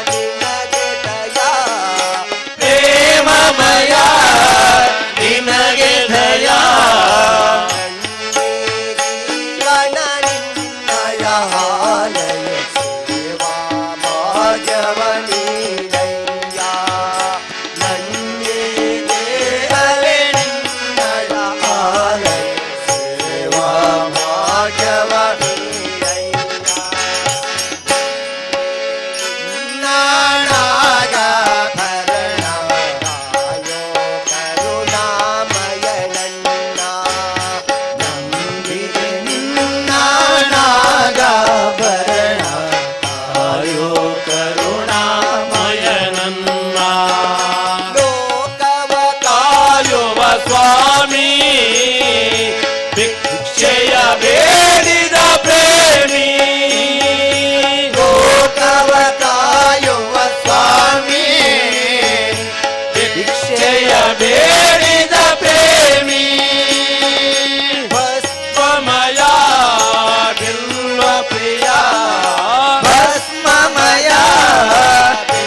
ನಿನಗೆ ದಯಾ ಪ್ರೇಮಮಯ ನಿನಗೆ ದಯಾ ಜೀವನ ನಿನ್ನಯ ಆಲಯ ಸೇವಾ ಭಾಗ್ಯವನೀನಯ್ಯ ನನ್ನಿಗೆ ಅಲೆ ನಿನ್ನಯ ಆಲಯ ಸೇವಾ ಭಾಗ್ಯವನೀನಯ್ಯ ನಾನಾಗಾಭರಣ ಕಾಯೋ ಕರುಣಾಮಯ ನನ್ನ ನಂಬಿದೆ ನಿನ್ನ ನಾಗಾಭರಣ ಕಾಯೋ ಕರುಣಾಮಯ ನನ್ನ ಲೋಕವ ಕಾಯುವ ಸ್ವಾಮಿ ಭಿಕ್ಷೆಯ ಬೇಡಿದ ಪ್ರೇಮಿ ಲೋಕವ ಕಾಯುವ ಸ್ವಾಮಿ ಭಿಕ್ಷೆಯ ಬೇಡಿದ ಪ್ರೇಮಿ ಭಸ್ಮಮಯ ಬಿಲ್ವ ಪ್ರಿಯ ಭಸ್ಮಮಯ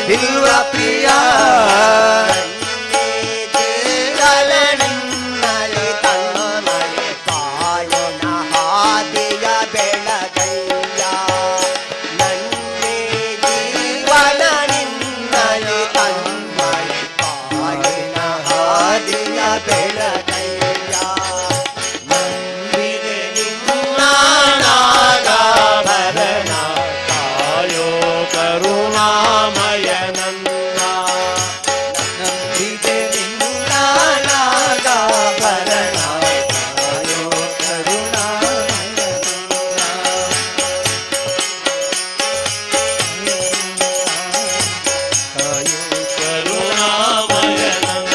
ಬಿಲ್ವ ಪ್ರಿಯ ಬೆಳಗಯ್ಯ ನಂಬಿದೆ ನಿನ್ನ ನಾಗಾಭರಣ ಕಾಯೋ ಕರುಣಾಮಯ ನನ್ನ ನಂಬಿದೆ ನಿನ್ನ ನಾಗಾಭರಣ ಕಾಯೋ ಕರುಣಾಮಯ ಕಾಯೋ ಕರುಣಾಮಯ ನನ್ನ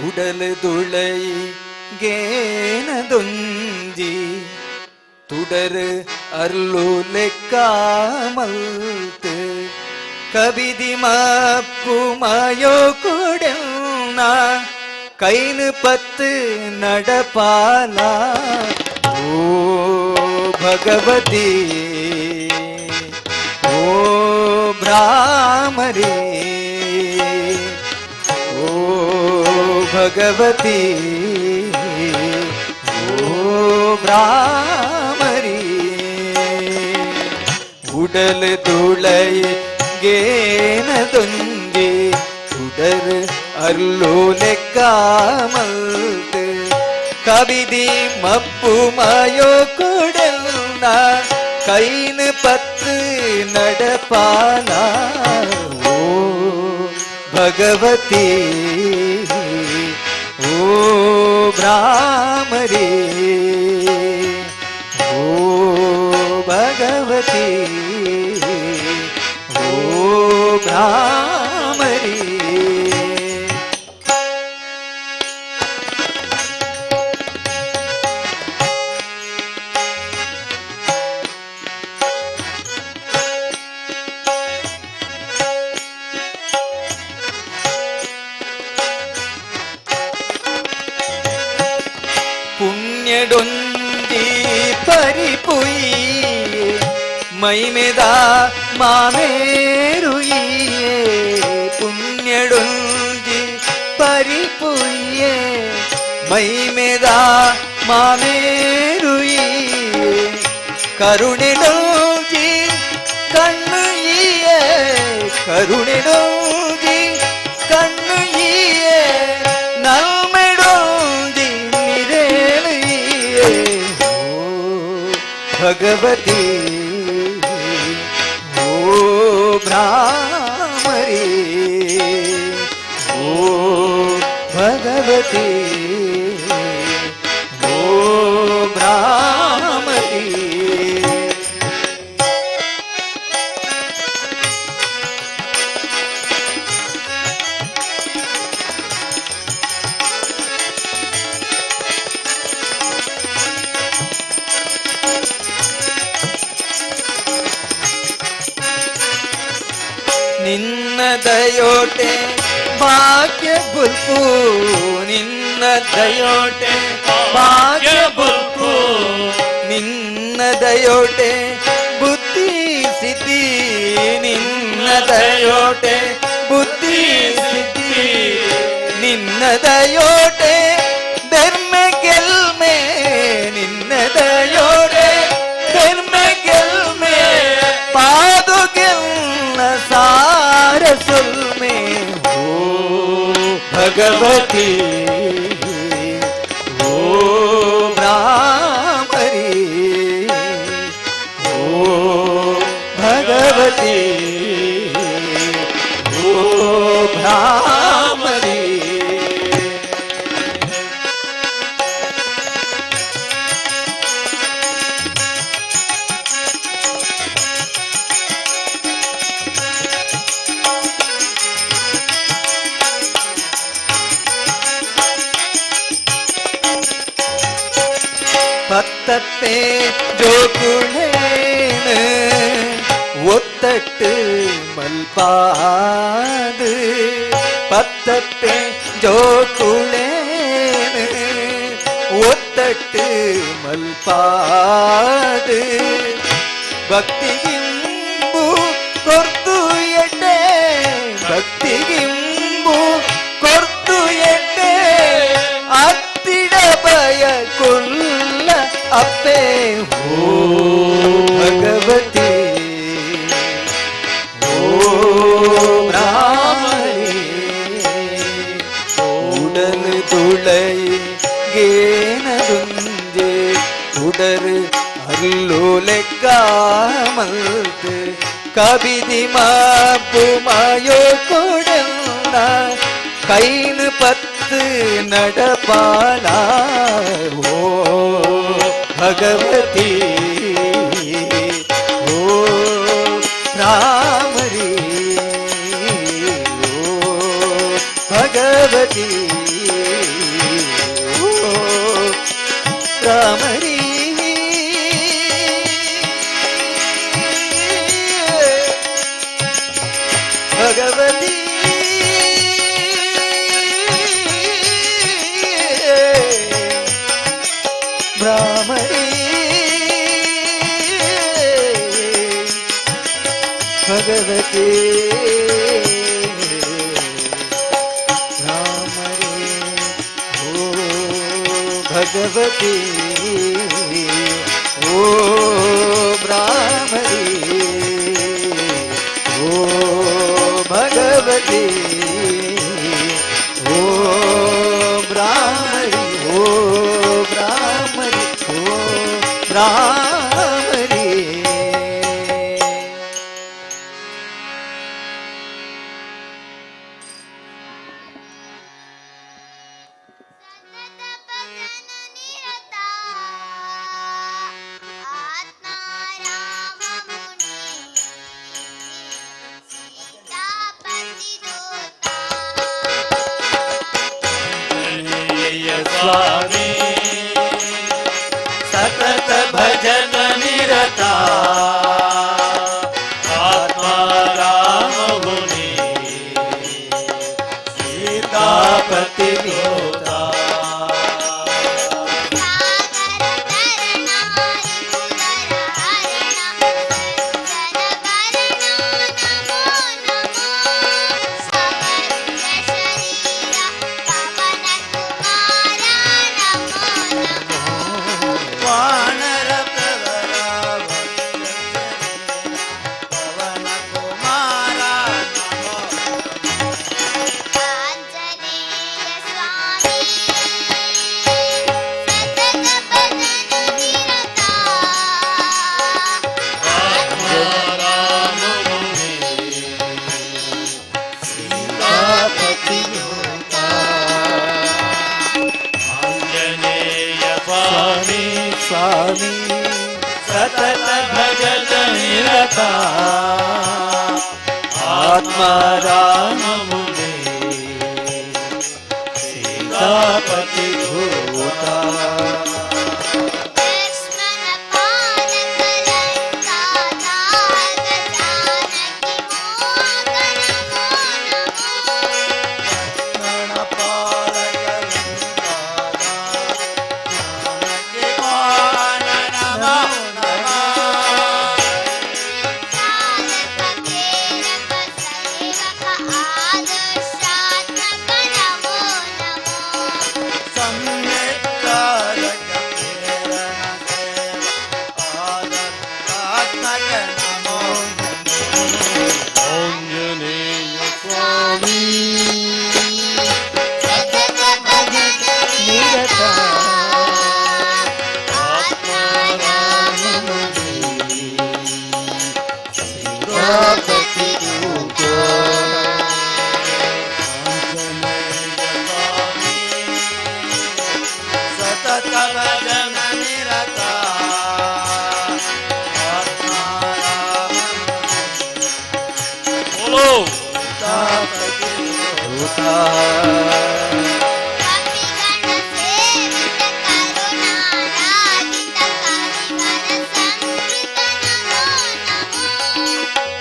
உடலு துளை கேனதொஞ்சி തുടര് അരുളുലെക്കാമൽത്ത് കവിതിമാപ്പുമായോ കൂടെന്ന കൈന് പത്ത് നടപാല ഓ ಭಗವತಿ ಓ ಭ್ರಾಮರಿ ಓ ಭಗವತಿ ಓ ಭ್ರಾಮರಿ உடல் துளை கேனதொங்கே உடர் அருளோலெக்காமல் கவிதி மப்புமாயோ குடல்ன கைனு பத்து நடப்பானா ஓ பகவதி ஓ பிராமரி ஓ பகவதி ஓ பிராமரி புண்ணியடொந்தி பரிபுயியே மைமெதா மாமேருயியே புண்ணியடொந்தி பரிபுயியே மைமெதா மாமேருயியே கருணெடொந்தி கண்ணுயியே கருணெடொந்தி கண்ணுயியே நல்மெடொந்தி நிரேலியே ஓ भगवती ओ भ्रामरी ओ भगवती ओ भ्रामरी ನಿನ್ನ ದಯೋಟೆ ಭಾಗ್ಯ ಬುಲ್ಪು ನಿನ್ನ ದಯೋಟೆ ಭಾಗ್ಯ ಬುಲ್ಪು ನಿನ್ನ ದಯೋಟೆ ಬುದ್ಧಿ ಸಿದ್ಧಿ ನಿನ್ನ ದಯೋಟೆ ಬುದ್ಧಿ ಸಿದ್ಧಿ ನಿನ್ನ ದಯೋಟೆ ಧರ್ಮ ಗೆಲ್ಮೆ ನಿನ್ನ ದಯೋಟೆ ಧರ್ಮ ಗೆಲ್ಮೆ ಪಾದು ಗೆಲ್ನ ಸಾರ ಸುಲ್ಮೆ ಓ ಭಗವತಿ ಓ ಭ್ರಾಮರಿ ಓ ಭಗವತಿ ಓ ಭ್ರಾಮರಿ பத்தத்தே ஜோகுணேனு ஒத்தட்டு மல்பாது பத்தத்தே ஜோகுணேனு ஒத்தட்டு மல்பாது ಭಕ್ತಿಗಿಂಬು ಕೊರ್ತು ಎಡ್ಡೆ ಭಕ್ತಿಗಿಂಬು ಕೊರ್ತು ಎಡ್ಡೆ ಅತ್ತಿಡ ಭಯ ಕೊಲ್ಲ ಅಪ್ಪೆ ಓ ಭಗವತಿ ಓ ಬ್ರಾಹ್ಮಣಿ ಉಡಲು ತುಳೈ ಗೇನದುಂಜೆ ಉಡರು ಅಲ್ಲೋಲೆಕ್ಕಾಮಲ್ತು ಕಬಿದಿ ಮಾಪುಮಾಯೋ ಕೊಡಲ್ಲ ಕೈನು ಪತ್ತು ನಡಪಾಲ ಓ ಭಗವತಿ ಓ ರಾಮರಿ ಓ ಭಗವತಿ ಓ ರಾಮರಿ भगवती भ्रामरी ಭಗವತಿ ಭ್ರಾಮರಿ ಓ ಭಗವತಿ ಓ ಭ್ರಾಮರಿ ಓ ಭಗವತಿ ಓ ಭ್ರಾಮರಿ ಓ ಭ್ರಾಮರಿ ಓ ಭ್ರಾಮರಿ स्वामी सतत भजन निरता आत्मा राम मुनि सीतापति होता ವಾನರ ಪ್ರವರ ಪವನ ಕುಮಾರ राम मुनि सीतापति होता आंजनेय स्वामी स्वामी सतत भजन निरता आत्मा राम मुनि सीतापति होता आंजनेय स्वामी निरता आत्मा राम मुनि सीतापति होता ಸತತ ಭಜನ ನಿರತ ಆತ್ಮ ರಾಮ बोलो ತಾಪತಿ होता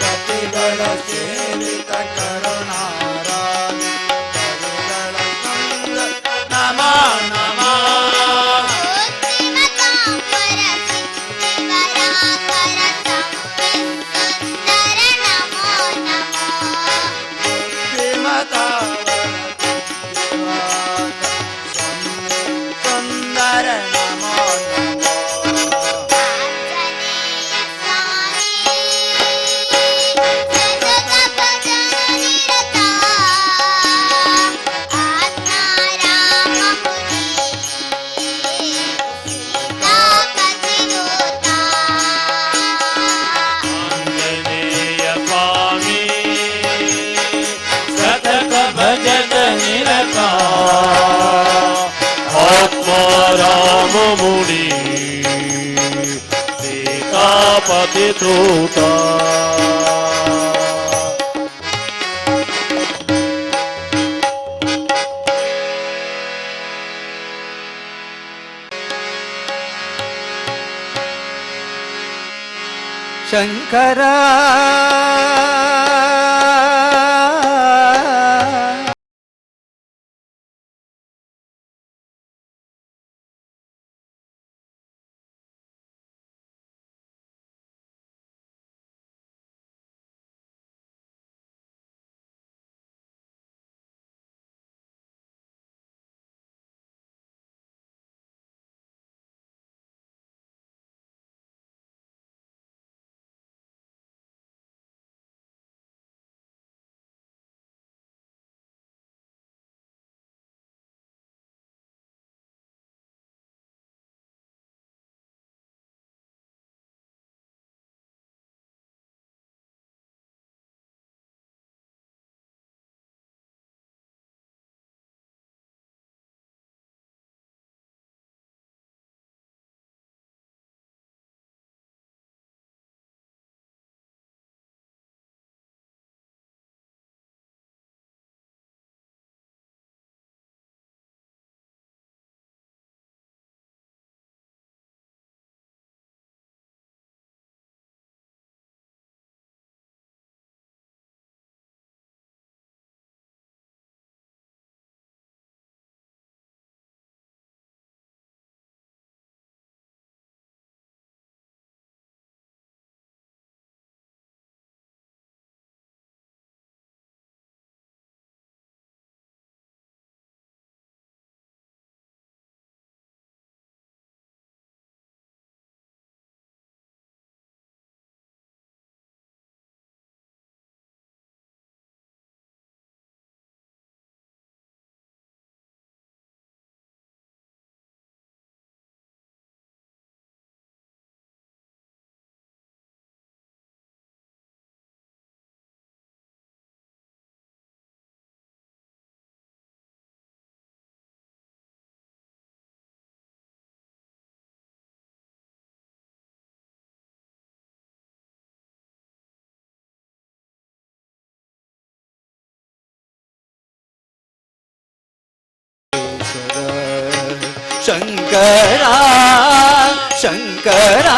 ಕಪಿಗಳ ಸೇವಿತ ಕರುಣಾರಾಯ ಕವಿಗಳ ಸಂಗ ನಮೋ ನಮೋ ಸುಂದರ ನಮೋ आंजनेय स्वामी सतत भजन निरता आत्मा राम मुनि सीतापति होता ಶಂಕರ ಶಂಕರ ಶಂಕರ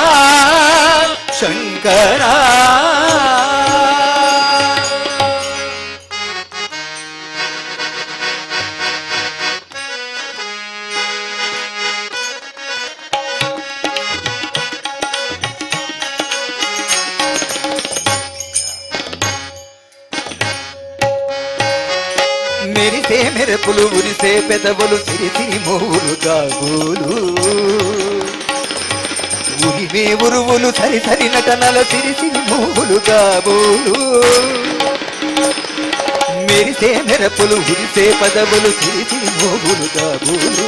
ಶಂಕರ మెరిసే మెరుపులు ఉరిసే పెదవులు సిరిసిరి మోవులు గాగులు ఉరివే ఉరువులు సరి సరి నటనల సిరిసిరి మోవులు గాబోలు మెరిసే మెరుపులు ఉరిసే పెదవులు సిరిసిరి మోవులు గాబోలు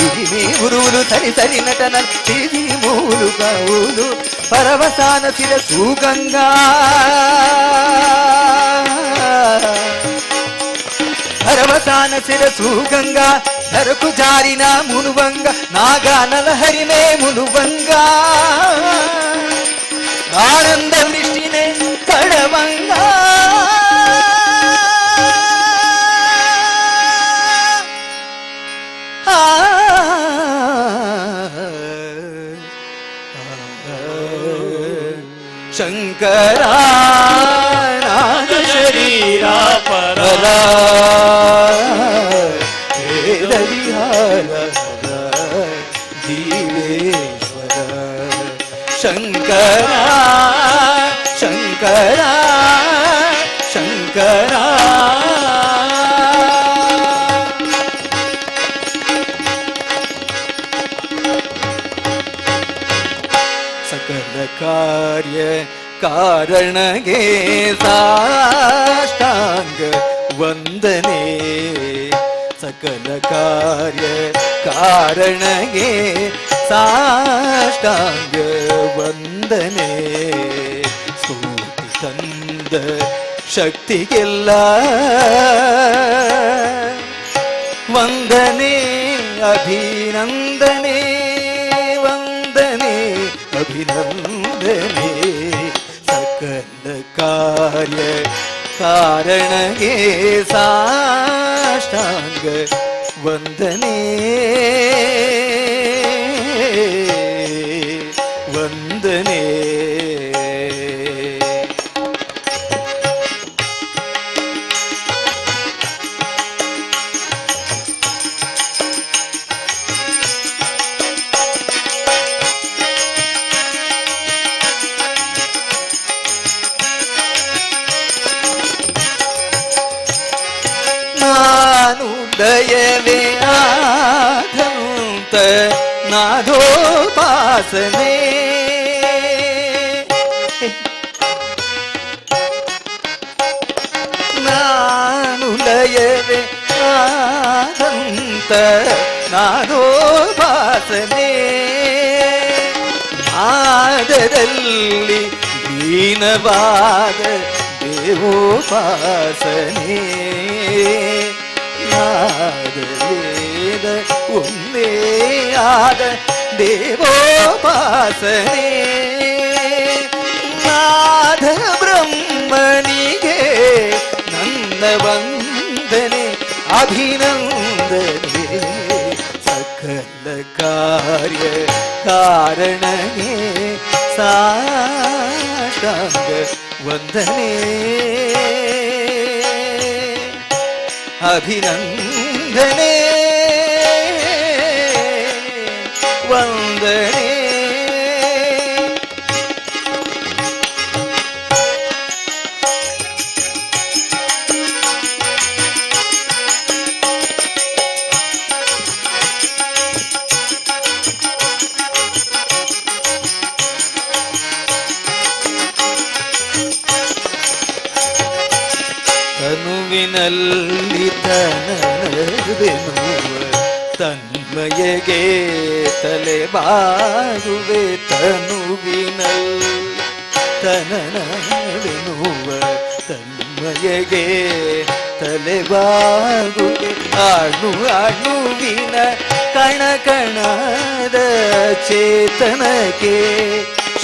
ఉరివే ఉరువులు సరి సరి నటనల సిరిసిరి మోవులు గాబోలు పరవసాన శిరసు గంగా పరవసాన శిరసు గంగా ధరకు జారిన మునువంగ నాగానల హరిమే మునువంగా ఆనంద దృష్టినే కడవంగా ಶಂಕರ ಶರೀರಾ ಪರ ಜೀವೇಶ್ವರ ಶಂಕರ ಶಂಕರ ಶಂಕರ ಸಕಲ ಕಾರ್ಯ ಕಾರಣಗೆ ಸಾಷ್ಟಾಂಗ ವಂದನೆ ಸಕಲ ಕಾರ್ಯ ಕಾರಣಗೆ ಸಾಷ್ಟಾಂಗ ವಂದನೆ ಸ್ಫೂರ್ತಿ ತಂದ ಶಕ್ತಿಗೆಲ್ಲ ವಂದನೆ ಅಭಿನಂದನೆ ವಂದನೆ ಅಭಿನಂದನೆ ಸಕಲ ಕಾರ್ಯ ಕಾರಣಗೆ ಸಾಷ್ಟಾಂಗ ವಂದನೆ ವಂದನೆ ನಾನು ದಯವೇ ಆದಂತ ನಾದೋಪಾಸನೆ ನಾನು ಲಯವೇ ಆದಂತ ನಾದೋಪಾಸನೆ ನಾದದಲ್ಲಿ ದೀನವಾದ ದೇವೋಪಾಸನೆ ನಾದವೇದ ಒಮ್ಮೆ ಆದ ದೇವೋಪಾಸನೆ ನಾದ ಬ್ರಹ್ಮನಿಗೆ ನನ್ನ ವಂದನೆ ಅಭಿನಂದನೆ ಸಕಲ ಕಾರ್ಯ ಕಾರಣನೇ ಸಾಷ್ಟಾಂಗ ವಂದನೆ ಅಭಿನಂದನೆ ವಂದನೆ ತನುವಿನಲ್ಲಿ ತನವೆನುವ ತನ್ಮಯಗೆ ತಲೆಬಾಗುವೆ ತನುವಿನಲ್ಲಿ ತನವೆನುವ ತನ್ಮಯಗೆ ತಲೆಬಾಗುವೆ ಅಣು ಅಣುವಿನ ಕಣ ಕಣದ ಚೇತನಕ್ಕೆ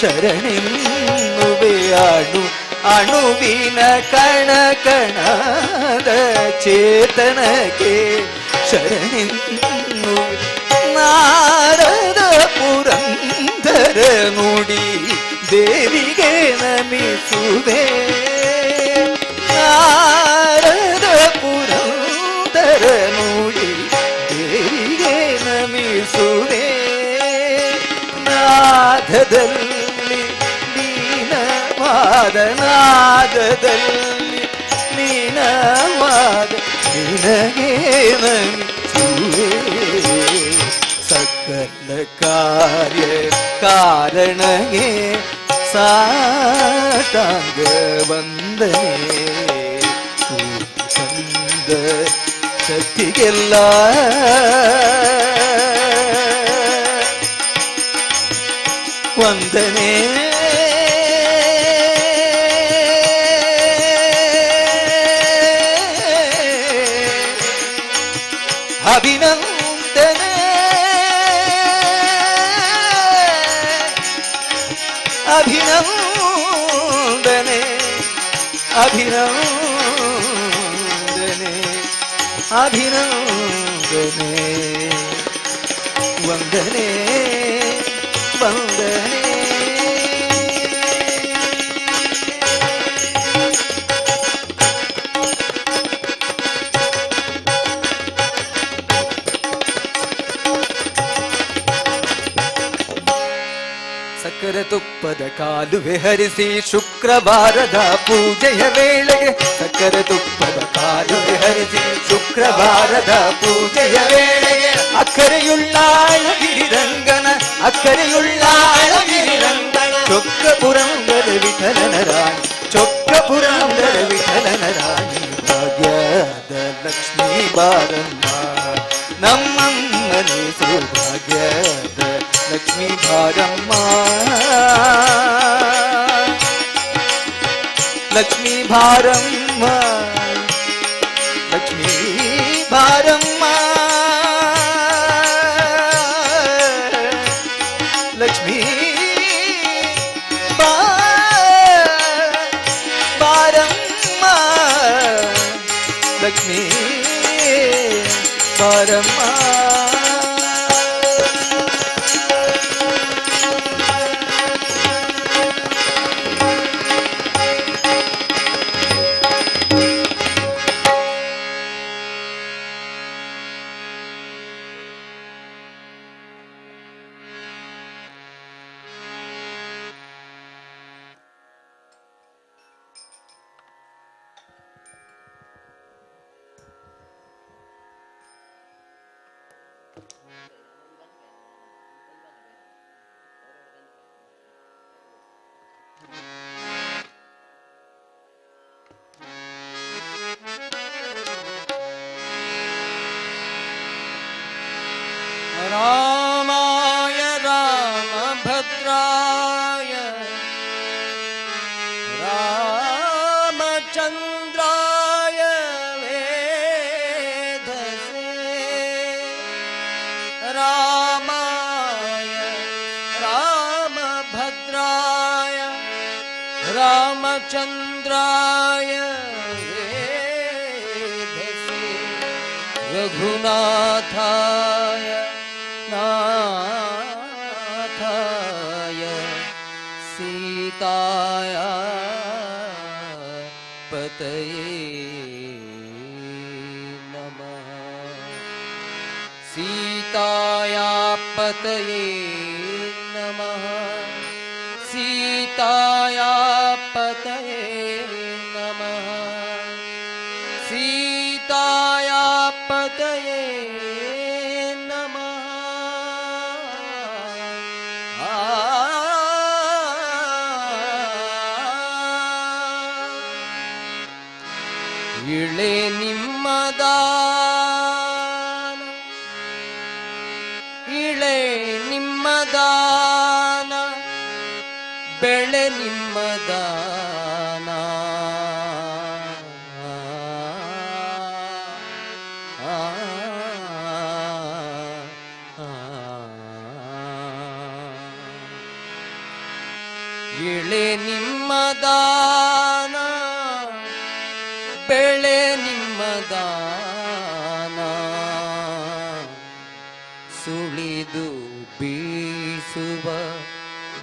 ಶರಣೆನ್ನುವೆ ಅಣು ಅಣುವಿನ ಕಣ ಕಣದ ಚೇತನಕ್ಕೆ ಶರಣೆನ್ನು ನಾ ನುಡಿ ದೇವಿಗೆ ನಮಿಸುವೆ ನಾರದ ಪುರಂದರ ನುಡಿ ದೇವಿಗೆ ನಮಿಸುವೆ ನಾದದಲ್ಲಿ ಲೀನವಾದ ನಾದದಲ್ಲಿ ಲೀನವಾದ ನಿನಗೆ ನಮಿಸುವೆ ಸಕಲ ಕಾರ್ಯ ಕಾರಣಗೆ ಸಾಷ್ಟಾಂಗ ವಂದನೆ ಸಂದ ಶಕ್ತಿಗೆಲ್ಲ ವಂದನೆ ಅಭಿನಂದನೆ ಅಭಿನಂದನೆ ಅಭಿನಂದನೆ ಅಭಿನಂದನೆ ವಂದನೆ ವಂದನೆ ಸಕ್ಕರ ತುಪ್ಪದ ಕಾಲುವೆ ಹರಿಸಿ ಶುಕ್ರವಾರದ ಪೂಜೆಯ ವೇಳೆಗೆ ಸಕ್ಕರ ತುಪ್ಪದ ಕಾಲುವೆ ಹರಿಸಿ ಶುಕ್ರವಾರದ ಪೂಜೆಯ ವೇಳೆಗೆ ಅಕ್ಕರೆಯುಳ್ಳಾಳ ಗಿರಿರಂಗನ ಅಕ್ಕರೆಯುಳ್ಳಾಳ ಗಿರಿರಂಗನ ಚೊಕ್ಕ ಪುರಂದರ ವಿಠಲನ ರಾಣಿ ಚೊಕ್ಕ ಪುರಂದರ ವಿಠಲನ ರಾಣಿ ಭಾಗ್ಯದ ಲಕ್ಷ್ಮೀ ಬಾರಮ್ಮ ನಮ್ಮಮ್ಮನೆ ಸೌಭಾಗ್ಯದ ಲಕ್ಷ್ಮೀ ಭಾರಮ್ಮ ಲಕ್ಷ್ಮೀ ಭಾರಮ್ಮ ಲಕ್ಷ್ಮೀ ಭಾರಮ್ಮ ಲಕ್ಷ್ಮೀ ಭಾರಮ್ಮ ಲಕ್ಷ್ಮೀ ಭಾರಮ್ಮ रामाय रामभद्राय रामचन्द्राय वेधसे रामाय रामभद्राय रामचन्द्राय वेधसे रघुनाथाय नाथाय सीताया पतये नमः सीताया पतये नमः सीताया पतये नमः सीताया पतये ಇಳೆ ನಿಮ್ಮದಾನ ಇಳೆ ನಿಮ್ಮದಾನ ಬೆಳೆ ನಿಮ್ಮದಾನ ಇಳೆ ನಿಮ್ಮದಾನ ಬೆಳೆ ನಿಮ್ಮದಾನ ಸುಳಿದು ಬೀಸುವ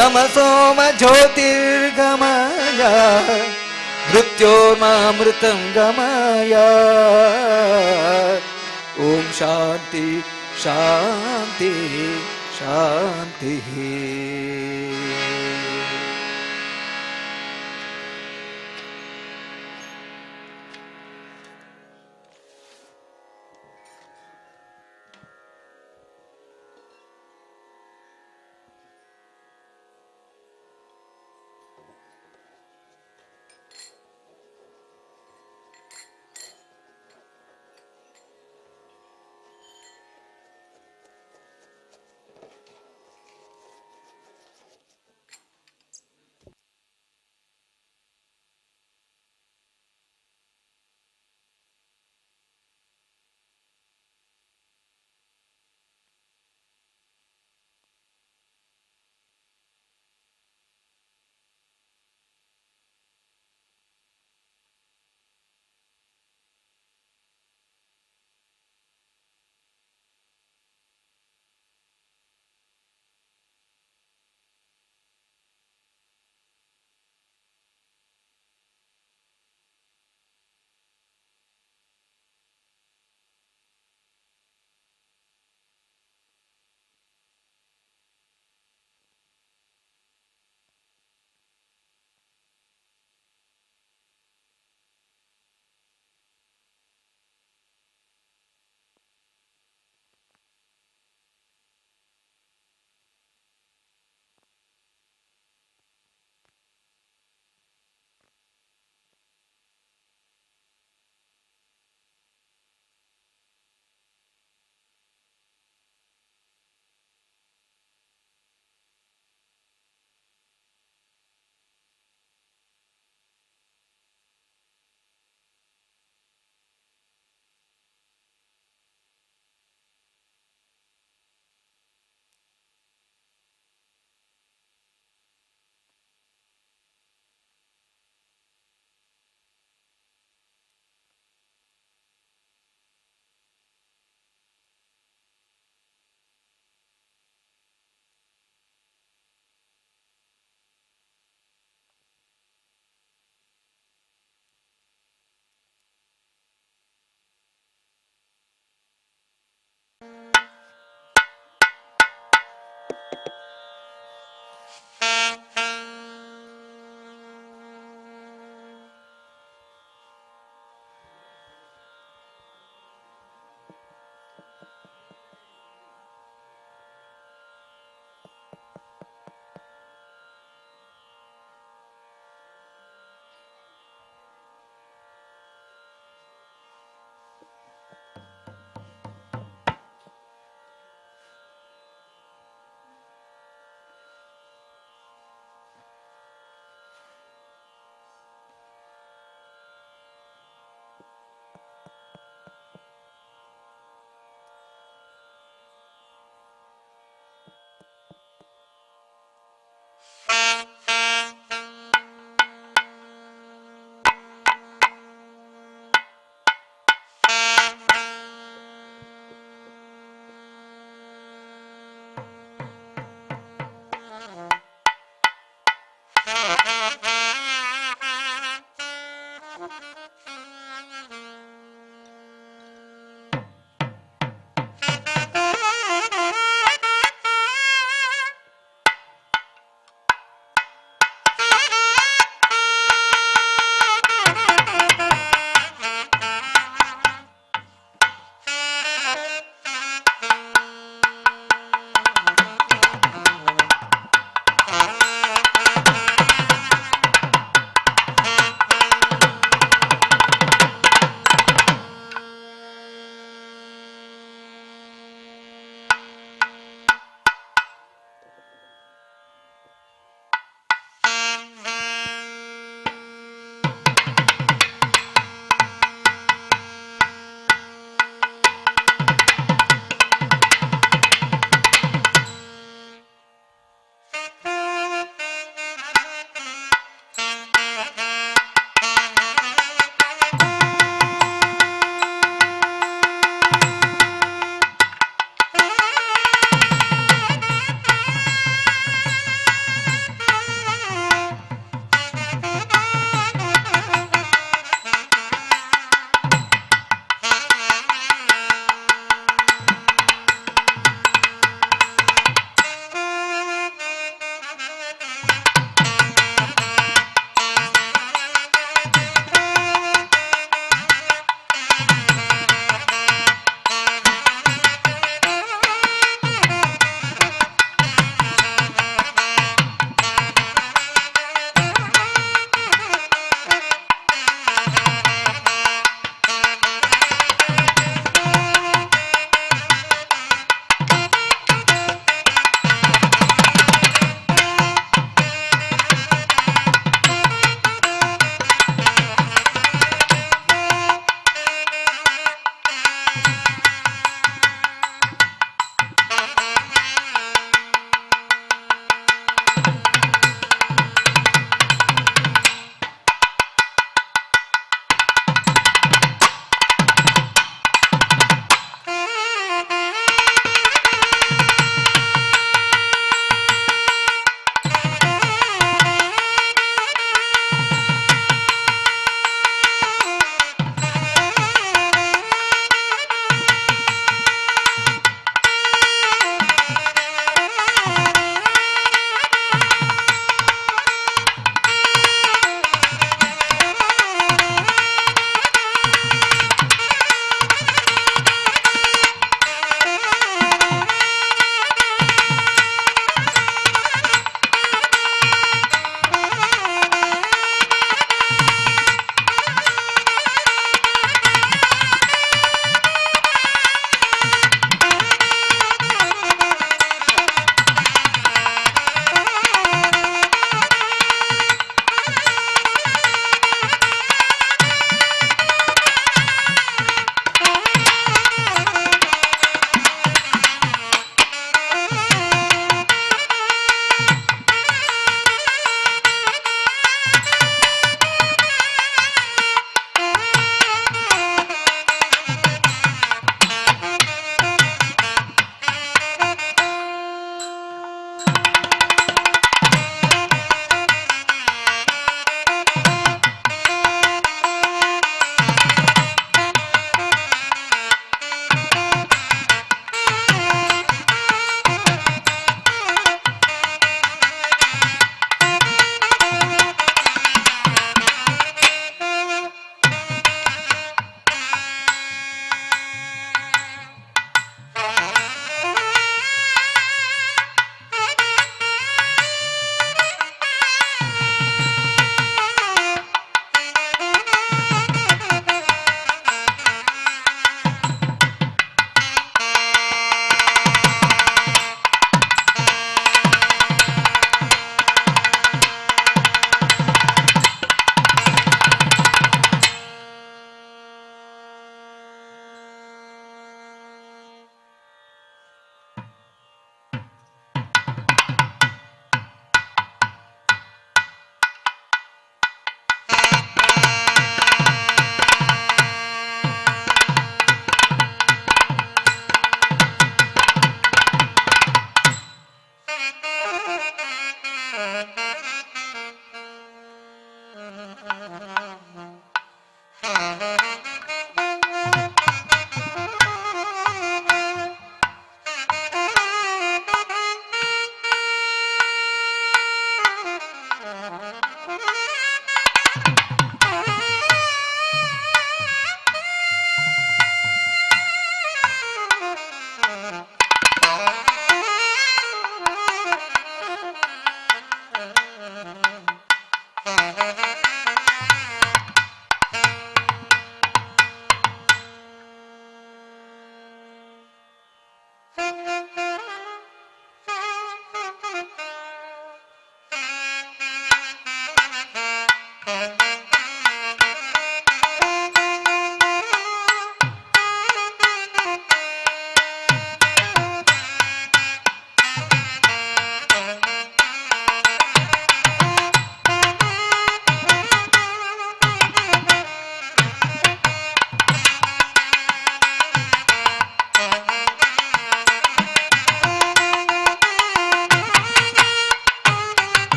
तमसोम ज्योतिर्गमय मृत्योर्मामृतं गमय ओम शांति शांति शांति।